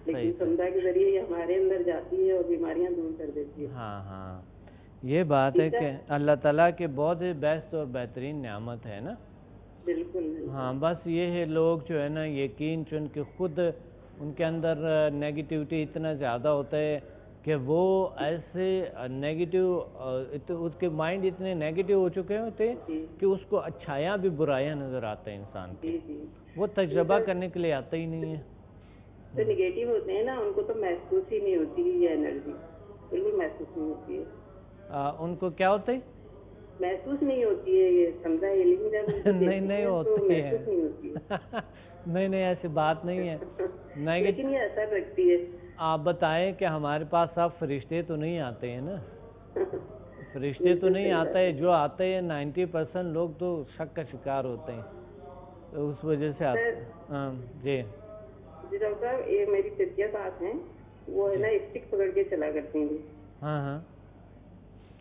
S3: لیکن سمدہ کے ذریعے یہ ہمارے اندر جاتی ہے اور بیماریاں دور کر دیتی ہے۔
S1: ہاں ہاں، یہ بات ہے کہ اللہ تعالیٰ کے بہت ہی بیسٹ اور بہترین نعمت ہے نا۔
S3: بالکل۔
S1: ہاں، بس یہ ہے، لوگ جو ہے نا یقین چن کے خود ان کے اندر نیگیٹیوٹی اتنا زیادہ ہوتا ہے کہ وہ ایسے نیگیٹیو، اس کے مائنڈ اتنے نیگیٹیو ہو چکے ہوتے ہیں کہ اس کو اچھائیاں بھی برائیاں نظر آتے ہیں انسان کے، وہ تجربہ کرنے کے لیے آتا ہی نہیں ہے۔
S3: جو نگیٹو ہوتے ہیں نا ان کو تو محسوس ہی نہیں ہوتی یہ انرجی، بالکل محسوس نہیں ہوتی ہے۔
S1: ان کو کیا ہوتا ہے؟
S3: محسوس نہیں ہوتی ہے، یہ سمجھا ہے، لیکن جب
S1: نہیں ہوتی ہے،
S3: محسوس نہیں ہوتی ہے۔
S1: نہیں ایسی بات نہیں ہے،
S3: لیکن یہ اثر رکھتی ہے۔
S1: آپ بتائیں کہ ہمارے پاس اب فرشتے تو نہیں آتے ہیں نا، فرشتے تو نہیں آتے ہیں، جو آتے ہیں 90% لوگ تو شک کا شکار ہوتے ہیں، تو اس وجہ سے آتے ہیں۔ جی
S3: ڈاکٹر صاحب، یہ میری چچیا ساس ہیں، وہ ہے نا اسٹک پکڑ کے چلا کرتی ہیں۔
S1: ہاں ہاں،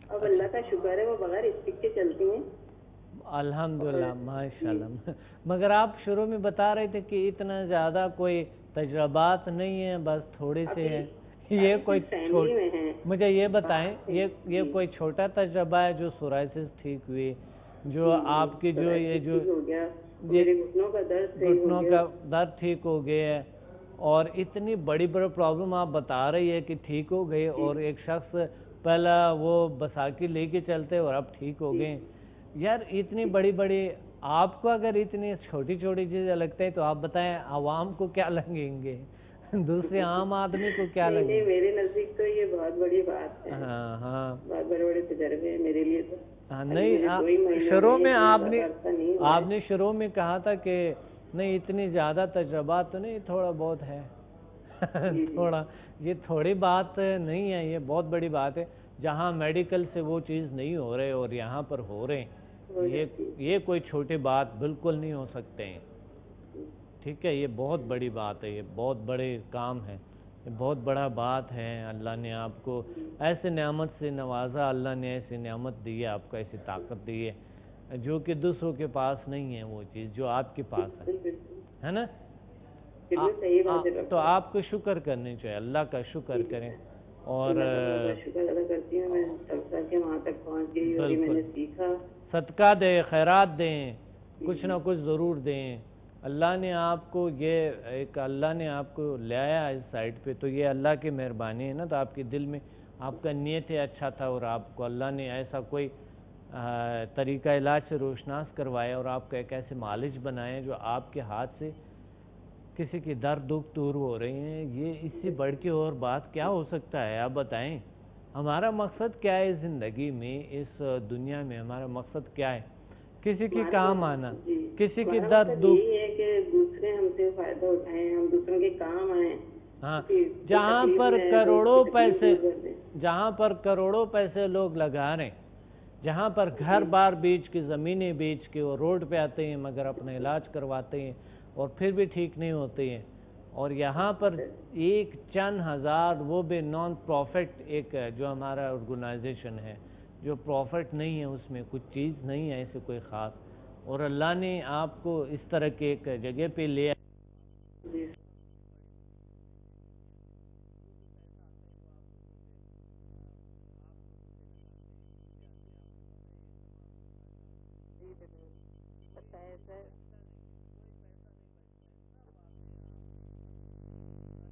S3: اب اللہ کا شکر ہے وہ بغیر اسٹک کے چلتی ہیں
S1: الحمدللہ ماشاءاللہ. مگر آپ شروع میں بتا رہے تھے کہ اتنا زیادہ کوئی تجربات نہیں ہیں, بس تھوڑے سے ہیں. یہ کوئی مجھے یہ بتائیں, یہ کوئی چھوٹا تجربہ ہے جو سورائسس ٹھیک ہوئی, جو آپ کی جو یہ جو گھٹنوں کا درد ٹھیک ہو گیا ہے, اور اتنی بڑی پرابلم آپ بتا رہی ہے کہ ٹھیک ہو گئی, اور ایک شخص پہلا وہ بساکی لے کے چلتے اور اب ٹھیک ہو گئے. یار اتنی بڑی آپ کو اگر اتنی چھوٹی چیزیں لگتے ہیں تو آپ بتائیں عوام کو کیا لگیں گے, دوسرے عام آدمی کو کیا لگیں گے؟
S3: میرے نزدیک تو یہ بہت بڑی بات ہے.
S1: ہاں
S3: بہت بڑے تجربے ہیں میرے لیے تو.
S1: نہیں, شروع میں آپ نے شروع میں کہا تھا کہ نہیں اتنی زیادہ تجربات تو نہیں, تھوڑا بہت ہے. تھوڑا, یہ تھوڑی بات نہیں ہے, یہ بہت بڑی بات ہے. جہاں میڈیکل سے وہ چیز نہیں ہو رہے اور یہاں پر ہو رہے ہیں, یہ کوئی چھوٹی بات بالکل نہیں ہو سکتے ہیں. ٹھیک ہے, یہ بہت بڑی بات ہے, یہ بہت بڑے کام ہے, یہ بہت بڑا بات ہے. اللہ نے آپ کو ایسے نعمت سے نوازا, اللہ نے ایسی نعمت دی ہے آپ کو, ایسی طاقت دی ہے جو کہ دوسروں کے پاس نہیں ہے, وہ چیز جو آپ کے پاس ہے نا. تو آپ کو شکر کرنے چاہیے, اللہ کا شکر کریں. اور
S3: شکر ادا کرتی ہوں میں کہ وہاں تک پہنچ گئی اور میں نے سیکھا.
S1: صدقہ دیں, خیرات دیں, کچھ نہ کچھ ضرور دیں. اللہ نے آپ کو اللہ نے آپ کو لے آیا اس سائٹ پہ, تو یہ اللہ کی مہربانی ہے نا. تو آپ کے دل میں آپ کا نیت اچھا تھا, اور آپ کو اللہ نے ایسا کوئی طریقہ علاج سے روشناس کروایا, اور آپ کو ایک ایسے معالج بنائے جو آپ کے ہاتھ سے کسی کی درد دکھ دور ہو رہی ہیں. یہ اس سے بڑھ کے اور بات کیا ہو سکتا ہے, آپ بتائیں. ہمارا مقصد کیا ہے زندگی میں, اس دنیا میں ہمارا مقصد کیا ہے؟ کسی کی کام آنا, کسی کی درد دکھ,
S3: یہی ہے کہ دوسرے ہم سے فائدہ اٹھائیں, ہم دوسروں کے کام آئیں.
S1: ہاں, جہاں پر کروڑوں پیسے لوگ لگا رہے ہیں, جہاں پر گھر بار بیچ کے, زمینیں بیچ کے وہ روڈ پہ آتے ہیں مگر اپنا علاج کرواتے ہیں اور پھر بھی ٹھیک نہیں ہوتے ہیں. اور یہاں پر ایک چند ہزار, وہ بھی نان پروفٹ, ایک جو ہمارا آرگنائزیشن ہے جو پروفٹ نہیں ہے, اس میں کچھ چیز نہیں ہے ایسے کوئی خاص, اور اللہ نے آپ کو اس طرح کے ایک جگہ پہ لے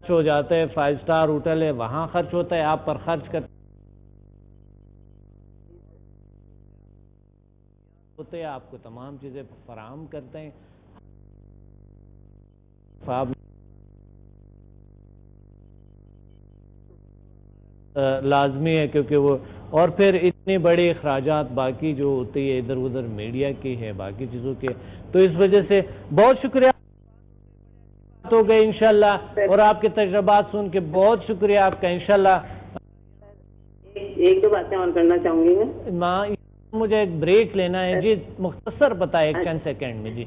S1: ہو جاتا ہے. 5 سٹار ہوٹل ہے, وہاں خرچ ہوتا ہے, آپ پر خرچ کرتے ہوتے ہیں, آپ کو تمام چیزیں فراہم کرتے ہیں. لازمی ہے کیونکہ وہ, اور پھر اتنی بڑی اخراجات باقی جو ہوتی ہے ادھر ادھر میڈیا کی ہے, باقی چیزوں کے, تو اس وجہ سے بہت شکریہ ہو گئے انشاءاللہ. اور آپ کے تجربات سن کے بہت شکریہ آپ کا انشاءاللہ.
S3: ایک دو باتیں اور کرنا چاہوں گی
S1: میں, مجھے ایک بریک لینا ہے جی, مختصر بتائیں 1 چند سیکنڈ میں.
S3: جی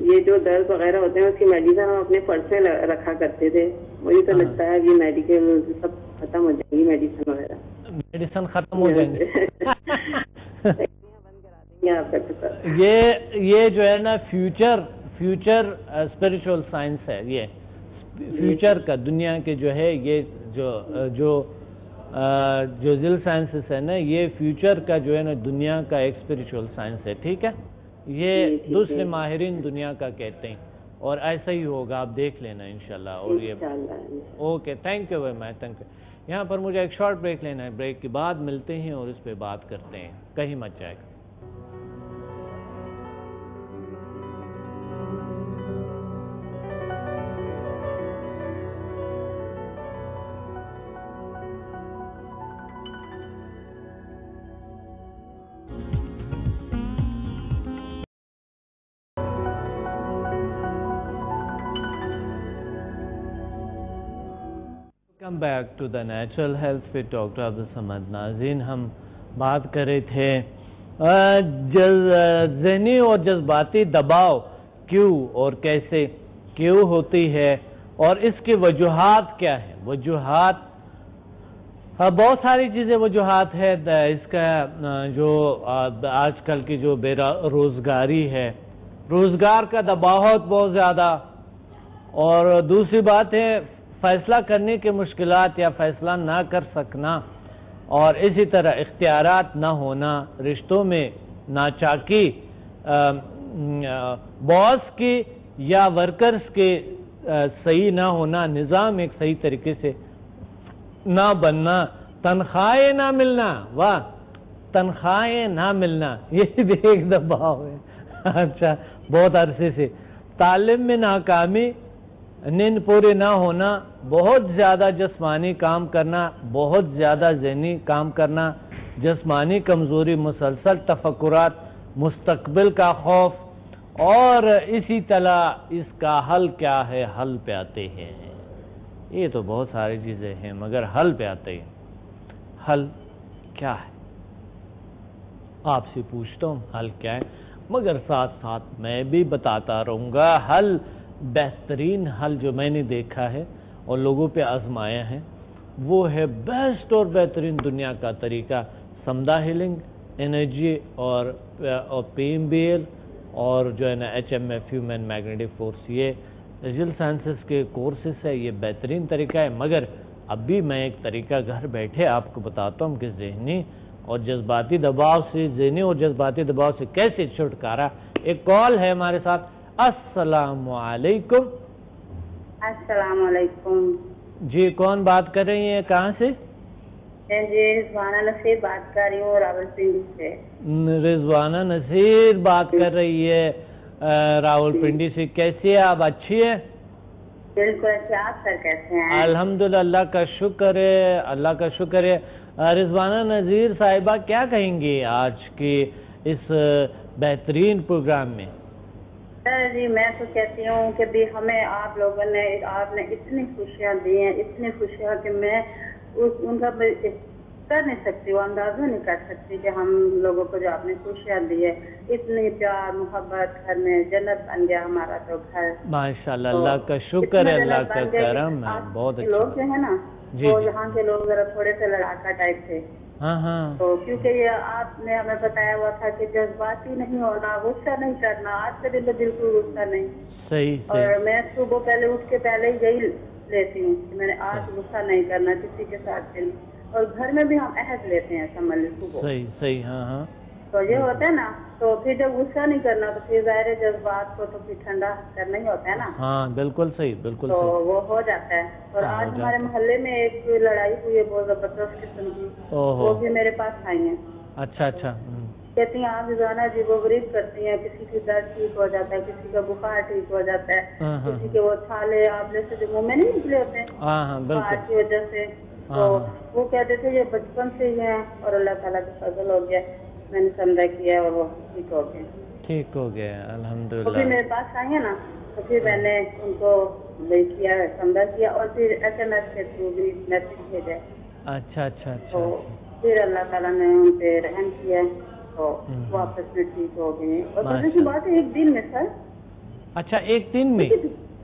S3: یہ جو درد وغیرہ ہوتے ہیں اس کی میڈیسن ہم اپنے پرس میں رکھا کرتے تھے. مجھے تو لگتا ہے کہ میڈیکل سب ختم ہو جائے گی, میڈیسن وغیرہ
S1: میڈیسن ختم ہو جائیں گے. یہ جو ہے نا فیوچر اسپریچول سائنس ہے, یہ فیوچر کا دنیا کے جو ہے, یہ جو ذیل سائنسز ہے نا, یہ فیوچر کا جو ہے نا دنیا کا ایک اسپریچول سائنس ہے. ٹھیک ہے, یہ دوسرے ماہرین دنیا کا کہتے ہیں, اور ایسا ہی ہوگا, آپ دیکھ لینا انشاءاللہ. اور یہ okay, thank you very much, thank you. یہاں پر مجھے ایک شارٹ بریک لینا ہے, بریک کے بعد ملتے ہیں اور اس پہ بات کرتے ہیں, کہیں مت جائے گا. Welcome back to the natural health with doctor Abdul Samad. ناظرین, ہم بات کر رہے تھے ذہنی اور جذباتی دباؤ کیوں اور کیسے کیوں ہوتی ہے, اور اس کی وجوہات کیا ہیں. وجوہات بہت ساری چیزیں وجوہات ہے اس کا، جو آج کل کی جو بے روزگاری ہے، روزگار کا دباؤ بہت زیادہ، اور دوسری بات ہے فیصلہ کرنے کے مشکلات یا فیصلہ نہ کر سکنا، اور اسی طرح اختیارات نہ ہونا، رشتوں میں ناچاکی، باس کی یا ورکرز کے صحیح نہ ہونا، نظام ایک صحیح طریقے سے نہ بننا، تنخواہیں نہ ملنا، واہ تنخواہیں نہ ملنا، یہ بھی ایک دباؤ ہے اچھا بہت عرصے سے، تعلیم میں ناکامی، نیند پورے نہ ہونا، بہت زیادہ جسمانی کام کرنا، بہت زیادہ ذہنی کام کرنا، جسمانی کمزوری، مسلسل تفکرات، مستقبل کا خوف، اور اسی طرح اس کا حل کیا ہے؟ حل پہ آتے ہیں، یہ تو بہت ساری چیزیں ہیں مگر حل پہ آتے ہیں، حل کیا ہے؟ آپ سے پوچھتا ہوں حل کیا ہے، مگر ساتھ ساتھ میں بھی بتاتا رہوں گا حل، بہترین حل جو میں نے دیکھا ہے اور لوگوں پہ آزمایا ہے وہ ہے بیسٹ اور بہترین دنیا کا طریقہ، سمدھا ہیلنگ، انرجی اور PMBL اور جو ہے نا HMF ہیومن میگنیٹک فورس، یہ ریجل سائنسز کے کورسز ہے، یہ بہترین طریقہ ہے، مگر اب بھی میں ایک طریقہ گھر بیٹھے آپ کو بتاتا ہوں کہ ذہنی اور جذباتی دباؤ سے، ذہنی اور جذباتی دباؤ سے کیسے چھٹکارا۔ ایک کال ہے ہمارے ساتھ۔ السلام علیکم۔
S4: السلام علیکم
S1: جی کون بات کر رہی ہیں، کہاں سے؟
S4: جی رضوانہ نصیر بات کر رہی ہوں راولپنڈی سے۔
S1: رضوانہ نصیر بات کر رہی ہے راولپنڈی سے، کیسی ہے آپ؟ اچھی ہے؟
S4: بالکل اچھا، آپ سر کیسے ہیں؟
S1: الحمدللہ، اللہ کا شکر ہے، اللہ کا شکر ہے۔ رضوانہ نصیر صاحبہ کیا کہیں گی آج کی اس بہترین پروگرام میں؟
S4: سر جی میں تو کہتی ہوں کہ بھی ہمیں آپ لوگوں نے، آپ نے اتنی خوشیاں دی ہیں، اتنی خوشیاں کہ میں ان کا کر نہیں سکتی، وہ اندازہ نہیں کر سکتی کہ ہم لوگوں کو جو آپ نے خوشیاں دی ہے، اتنی پیار محبت، گھر میں جنت بن گیا ہمارا تو گھر
S1: ماشاءاللہ، اللہ کا شکر ہے، اللہ کا کرم ہے، بہت اچھا۔
S4: لوگ جو ہے نا وہ یہاں کے لوگ ذرا تھوڑے سے لڑاکا ٹائپ تھے، تو کیونکہ یہ آپ نے ہمیں بتایا ہوا تھا کہ جذباتی نہیں ہونا، غصہ نہیں کرنا، آج کے دن تو بالکل غصہ نہیں۔
S1: صحیح۔
S4: اور میں صبح پہلے اٹھ کے پہلے یہی لیتی ہوں کہ میں نے آج غصہ نہیں کرنا کسی کے ساتھ، اور گھر میں بھی ہم عہد لیتے ہیں سمجھ لیں صبح۔
S1: صحیح صحیح، ہاں ہاں۔
S4: تو یہ ہوتا ہے نا، تو پھر جب غصہ نہیں کرنا تو پھر ظاہر جذبات کو تو پھر ٹھنڈا کرنا ہی ہوتا ہے نا۔
S1: ہاں بالکل صحیح، بالکل
S4: تو
S1: صحیح۔
S4: وہ ہو جاتا ہے۔ اور آج ہمارے محلے میں ایک لڑائی ہوئی ہے بہت زبردست قسم کی، وہ بھی میرے پاس آئی ہیں۔
S1: اچھا اچھا۔
S4: کہتی ہیں آپ رضوانہ جی وہ غریب کرتی ہیں، کسی کی درد ٹھیک ہو جاتا ہے، کسی کا بخار ٹھیک ہو جاتا ہے، کسی کے وہ چھالے آبلے سے جو منہ میں نہیں نکلے ہوتے ہیں بخار کی وجہ سے، تو وہ کہتے تھے یہ بچپن سے ہی ہیں اور اللہ تعالیٰ کا فضل ہو گیا، میں نے سمجھا کیا اور وہ ٹھیک ہو گئے۔
S1: ٹھیک ہو گیا الحمدللہ۔
S4: وہ بھی میرے پاس آئی ہیں نا، تو پھر میں نے ان کو کیا سمجھا کیا اور پھر SMS کے تھرو بھی میسج بھیجا۔
S1: اچھا اچھا اچھا۔
S4: تو پھر اللہ تعالیٰ نے ان پہ رحم کیا تو واپس میں ٹھیک ہو گئے۔ اور مزے کی بات ہے ایک دن میں سر۔
S1: اچھا ایک دن میں؟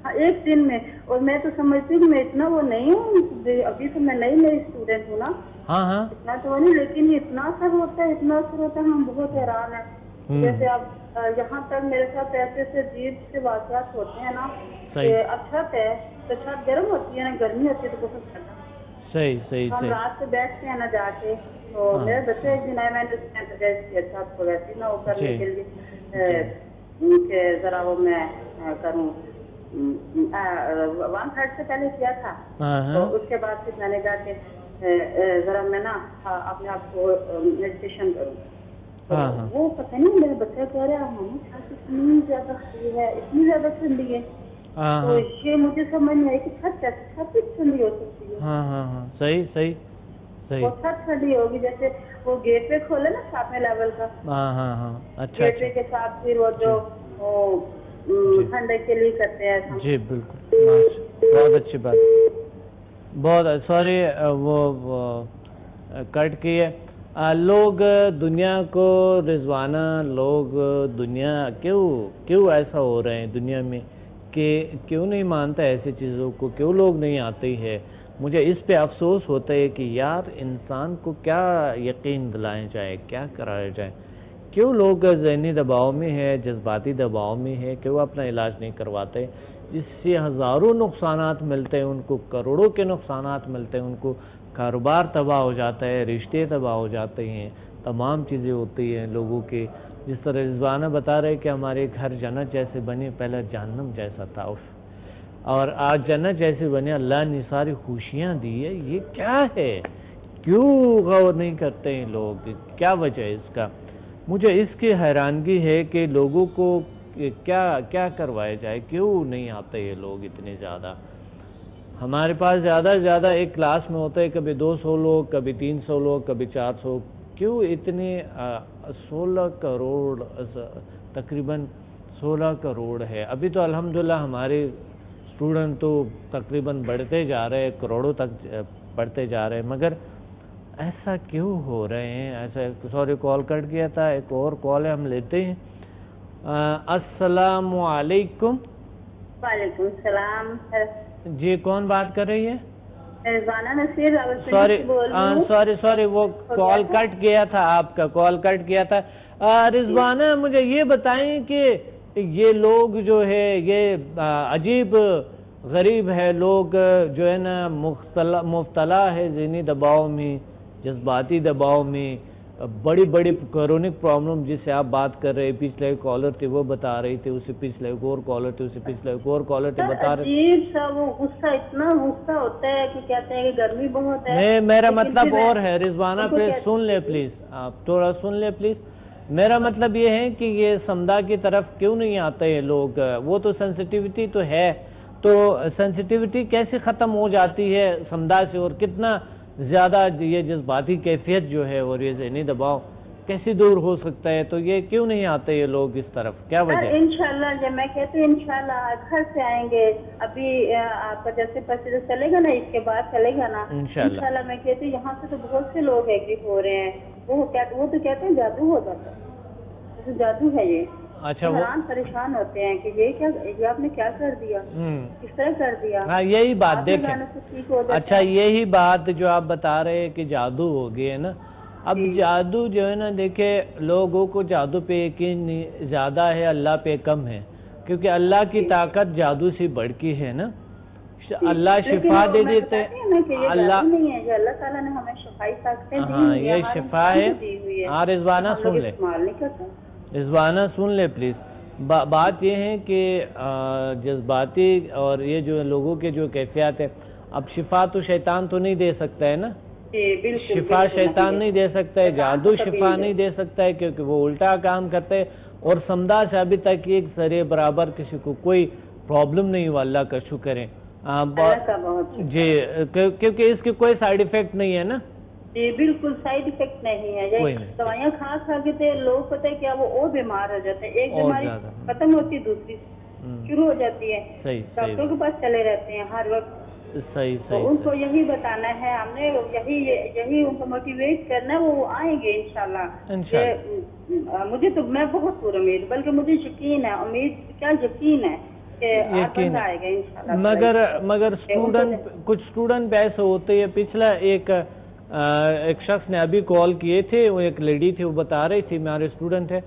S4: ہاں ایک دن میں، اور میں تو سمجھتی ہوں کہ میں اتنا وہ نہیں ہوں، ابھی تو میں نئی اسٹوڈنٹ ہوں نا،
S1: ہاں ہاں،
S4: اتنا تو نہیں، لیکن اتنا اثر ہوتا ہے، اتنا اثر ہوتا ہے، ہم بہت حیران ہیں۔ جیسے اب یہاں تک میرے ساتھ ایسے عجیب سے واقعات ہوتے ہیں نا کہ اب چھت ہے تو چھت گرم ہوتی ہے نا، گرمی ہوتی ہے تو بہت ٹھنڈا۔
S1: صحیح صحیح۔
S4: ہم رات کو بیٹھتے ہیں نا جا کے، تو میرے بچے ایک دن آئے، میں نے سجیسٹ کیا چھت کو ویسے نا وہ کرنے کے لیے کہ ذرا وہ میں کروں 1/3 سے پہلے کیا تھا، تو اس کے بعد پھر میں نے کہا کہ ذرا میں نا اپنے آپ کو میڈیٹیشن کروں، تو وہ پتہ نہیں میرے بچے کہہ رہے ہیں چھت اتنی زیادہ ٹھنڈی ہے، اتنی زیادہ ٹھنڈی ہے، تو یہ مجھے سمجھ نہیں آئی کہ چھت ٹھنڈی ہو سکتی ہے۔
S1: ہاں ہاں ہاں، صحیح صحیح صحیح۔
S4: وہ چھت ٹھنڈی ہوگی جیسے وہ گیٹ وے کھولے نا 7ویں لیول کا،
S1: ہاں ہاں ہاں، اچھا
S4: گیٹ وے کے ساتھ پھر وہ جو ٹھنڈے کے لیے کرتے ہیں۔
S1: جی بالکل، بہت اچھی بات، بہت سوری وہ کٹ کی ہے۔ لوگ دنیا کو، رضوانہ لوگ دنیا کیوں ایسا ہو رہے ہیں دنیا میں کہ کیوں نہیں مانتا ایسی چیزوں کو، کیوں لوگ نہیں آتے ہے؟ مجھے اس پہ افسوس ہوتا ہے کہ یار انسان کو کیا یقین دلائیں جائے، کیا کرایا جائے، کیوں لوگ ذہنی دباؤ میں ہے، جذباتی دباؤ میں ہے کہ وہ اپنا علاج نہیں کرواتے، جس سے ہزاروں نقصانات ملتے ہیں ان کو، کروڑوں کے نقصانات ملتے ہیں ان کو، کاروبار تباہ ہو جاتا ہے، رشتے تباہ ہو جاتے ہیں، تمام چیزیں ہوتی ہیں لوگوں کی. جس طرح رضوانہ بتا رہے کہ ہمارے گھر جنت جیسے بنے، پہلے جہنم جیسا تھا، اور آج جنت جیسے بنے، اللہ نے ساری خوشیاں دی ہے. یہ کیا ہے؟ کیوں غور نہیں کرتے ہیں لوگ؟ کیا وجہ ہے اس کا؟ مجھے اس کی حیرانگی ہے کہ لوگوں کو کیا کروایا جائے، کیوں نہیں آتے یہ لوگ اتنے زیادہ؟ ہمارے پاس زیادہ سے زیادہ ایک کلاس میں ہوتا ہے کبھی 200 لوگ، کبھی 300 لوگ، کبھی 400. کیوں اتنے 16 کروڑ، تقریباً 16 کروڑ ہے. ابھی تو الحمدللہ ہمارے اسٹوڈنٹ تو تقریباً بڑھتے جا رہے ہیں، کروڑوں تک بڑھتے جا رہے ہیں، مگر ایسا کیوں ہو رہے ہیں؟ ایسا سوری کال کٹ گیا تھا، ایک اور کال ہے ہم لیتے ہیں. السلام علیکم.
S4: وعلیکم السلام.
S1: جی کون بات کر رہی ہے؟
S4: رضوانہ نصیر
S1: سوری وہ کال کٹ گیا تھا، آپ کا کال کٹ گیا تھا. رضوانہ مجھے یہ بتائیں کہ یہ لوگ جو ہے یہ عجیب غریب ہے، لوگ جو ہے نا مبتلا ہے ذہنی دباؤ میں، جذباتی دباؤ میں، بڑی بڑی کرونک پرابلم جس سے آپ بات کر رہے. پچھلے ایک کالر تھے وہ بتا رہی تھی، اسے پچھلے ایک اور کالر تھے، اسے پچھلے ایک اور کالر تھے بتا رہے.
S4: عجیب سا وہ غصہ، اتنا غصہ ہوتا ہے کہ کہتے ہیں کہ گرمی بہت ہے.
S1: میرا مطلب اور ہے رضوانہ، پلیز سن لے، پلیز آپ تھوڑا سن لے پلیز. میرا مطلب یہ ہے کہ یہ سمدھا کی طرف کیوں نہیں آتے ہیں لوگ؟ وہ تو سینسٹیوٹی تو ہے، تو سینسٹیوٹی کیسے ختم ہو جاتی ہے سمدھا سے، اور کتنا زیادہ یہ جذباتی کیفیت جو ہے اور یہ ذہنی دباؤ کیسے دور ہو سکتا ہے؟ تو یہ کیوں نہیں آتے یہ لوگ اس طرف؟ کیا وجہ؟
S4: انشاءاللہ جب میں کہتی ہوں انشاءاللہ گھر سے آئیں گے. ابھی آپ کا جیسے پرسیزر چلے گا نا، اس کے بعد چلے گا نا انشاءاللہ. میں کہتی ہوں یہاں سے تو بہت سے لوگ ایگریو ہو رہے ہیں. وہ تو کہتے ہیں جادو ہو جاتا ہے، جادو ہے یہ.
S1: اچھا،
S4: حیران پریشان ہوتے ہیں کہ یہ آپ نے کیا کر دیا، کس طرح کر دیا.
S1: ہاں یہی بات دیکھیں. اچھا یہی بات جو آپ بتا رہے ہیں کہ جادو ہو گئی ہے نا، اب جادو جو ہے نا دیکھیں لوگوں کو جادو پہ یقین زیادہ ہے، اللہ پہ کم ہے، کیونکہ اللہ کی طاقت جادو سے بڑھ کی ہے نا. اللہ شفا دے دیتے، اللہ
S4: تعالیٰ نے ہمیں شفائی طاقتیں دی.
S1: ہاں یہ شفا ہے. ہاں رضوانہ سن لے، رضوانہ سن لے پلیز. بات یہ ہے کہ جذباتی اور یہ جو لوگوں کے جو کیفیات ہے، اب شفا تو شیطان تو نہیں دے سکتا ہے نا، شفا شیطان نہیں دے سکتا ہے، جادو شفا نہیں دے سکتا ہے، کیونکہ وہ الٹا کام کرتے ہیں. اور سمدھا سے ابھی تک ایک ذریعے برابر کسی کو کوئی پرابلم نہیں ہوا، اللہ کا شکر ہے. جی کیونکہ اس کی کوئی سائیڈ ایفیکٹ نہیں ہے نا.
S4: جی بالکل سائیڈ ایفیکٹ نہیں ہے. دوائیاں کھا کے لوگ پتہ ہے کیا وہ اور بیمار ہو جاتے ہیں. ایک بیماری ختم ہوتی ہے دوسری شروع ہو جاتی ہے. ڈاکٹر کے پاس چلے رہتے ہیں ہر وقت. ان کو یہی بتانا ہے ہم نے، یہی ان کو موٹیویٹ کرنا ہے. وہ آئیں گے انشاءاللہ. مجھے تو میں بہت پور امید، بلکہ مجھے یقین ہے، امید کیا یقین ہے کہ آئے گا انشاءاللہ.
S1: مگر کچھ اسٹوڈنٹ ایسے ہوتے ہیں. پچھلا ایک شخص نے ابھی کال کیے تھے، وہ ایک لیڈی تھی، وہ بتا رہی تھی ہمارے اسٹوڈنٹ ہے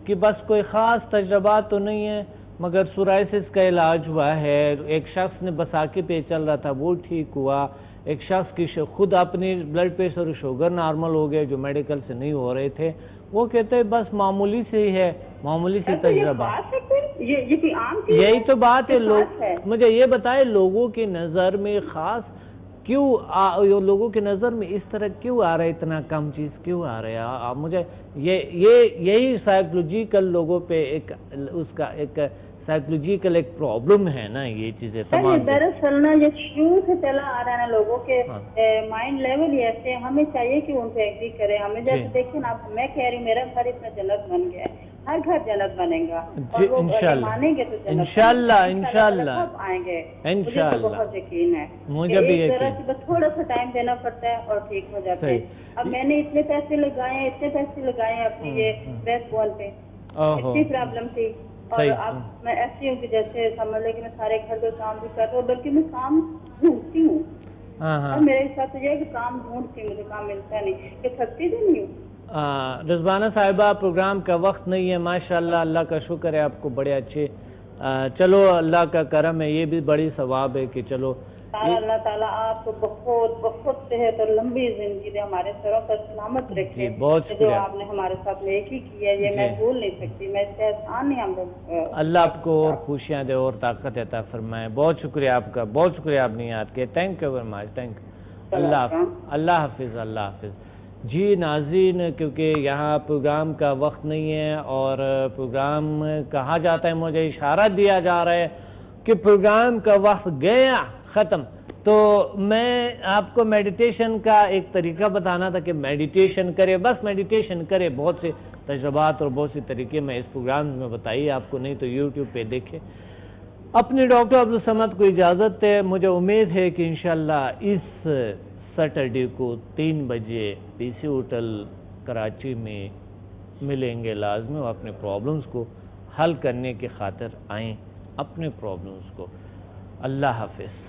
S1: کہ بس کوئی خاص تجربات تو نہیں ہے، مگر سورائسس کا علاج ہوا ہے. ایک شخص نے بساکی پہ چل رہا تھا، وہ ٹھیک ہوا. ایک شخص کی خود اپنی بلڈ پریشر اور شوگر نارمل ہو گئے جو میڈیکل سے نہیں ہو رہے تھے. وہ کہتے ہیں بس معمولی سے ہی ہے، معمولی سی تجربہ. یہی تو بات ہے. مجھے یہ بتائے لوگوں کی نظر میں خاص کیوں لوگوں کی نظر میں اس طرح کیوں آ رہا ہے، اتنا کم چیز کیوں آ رہا ہے؟ مجھے یہی سائیکولوجیکل لوگوں پہ اس کا ایک سائیکولوجیکل ایک پرابلم ہے نا. یہ چیزیں تمام
S4: دراصل نا یہ شروع سے چلا آ رہا ہے نا، لوگوں کے مائنڈ لیول ہی ایسے. ہمیں چاہیے کہ ان کو ایگری کرے. ہمیں جیسے دیکھیں نا، میں کہہ رہی ہوں میرا گھر اتنا جنت بن گیا ہے، ہر گھر جنت بنے گا. مانیں گے تو
S1: انشاءاللہ
S4: آئیں گے.
S1: انشاءاللہ
S4: بہت یقین ہے.
S1: مجھے بھی
S4: بس تھوڑا سا ٹائم دینا پڑتا ہے اور ٹھیک ہو جاتا ہے. اب میں نے اتنے پیسے لگائے ہیں اپنی یہ بیک بال پہ، اتنی پرابلم تھی. اور اب میں ایسی ہوں کہ جیسے سمجھ لے کہ میں سارے گھر کے کام بھی کر رہا ہوں، بلکہ میں کام ڈھونڈتی ہوں. اور میرے ساتھ یہ ہے کہ کام ڈھونڈ کے مجھے کام ملتا نہیں، کہ تھکتی بھی نہیں ہوں۔
S1: رضوانہ صاحبہ پروگرام کا وقت نہیں ہے، ماشاءاللہ اللہ کا شکر ہے آپ کو بڑے اچھے، چلو اللہ کا کرم ہے، یہ بھی بڑی ثواب ہے کہ چلو
S4: اللہ تعالیٰ آپ کو بہت بہت صحت اور لمبی زندگی دے، ہمارے سروں پر سلامت رکھے،
S1: بہت شکریہ
S4: جو آپ نے ہمارے ساتھ نیکی کی ہے یہ میں بھول نہیں سکتی، میں اس سے احسان نہیں ہم لوگ۔
S1: اللہ آپ کو اور خوشیاں دے اور طاقت عطا فرمائے، بہت شکریہ آپ کا، بہت شکریہ آپ نے یاد کیا، thank you very much, thank you, اللہ حافظ، اللہ حافظ۔ جی ناظرین، کیونکہ یہاں پروگرام کا وقت نہیں ہے اور پروگرام کہا جاتا ہے، مجھے اشارہ دیا جا رہا ہے کہ پروگرام کا وقت گیا ختم، تو میں آپ کو میڈیٹیشن کا ایک طریقہ بتانا تھا کہ میڈیٹیشن کرے، بس میڈیٹیشن کرے، بہت سے تجربات اور بہت سے طریقے میں اس پروگرام میں بتائیے آپ کو، نہیں تو یوٹیوب پہ دیکھیں۔ اپنے ڈاکٹر عبدالصمد کو اجازت ہے، مجھے امید ہے کہ انشاءاللہ اس سیٹرڈے کو 3 بجے پی سی ہوٹل کراچی میں ملیں گے لازمی، اور اپنے پرابلمز کو حل کرنے کی خاطر آئیں، اپنے پرابلمز کو۔ اللہ حافظ۔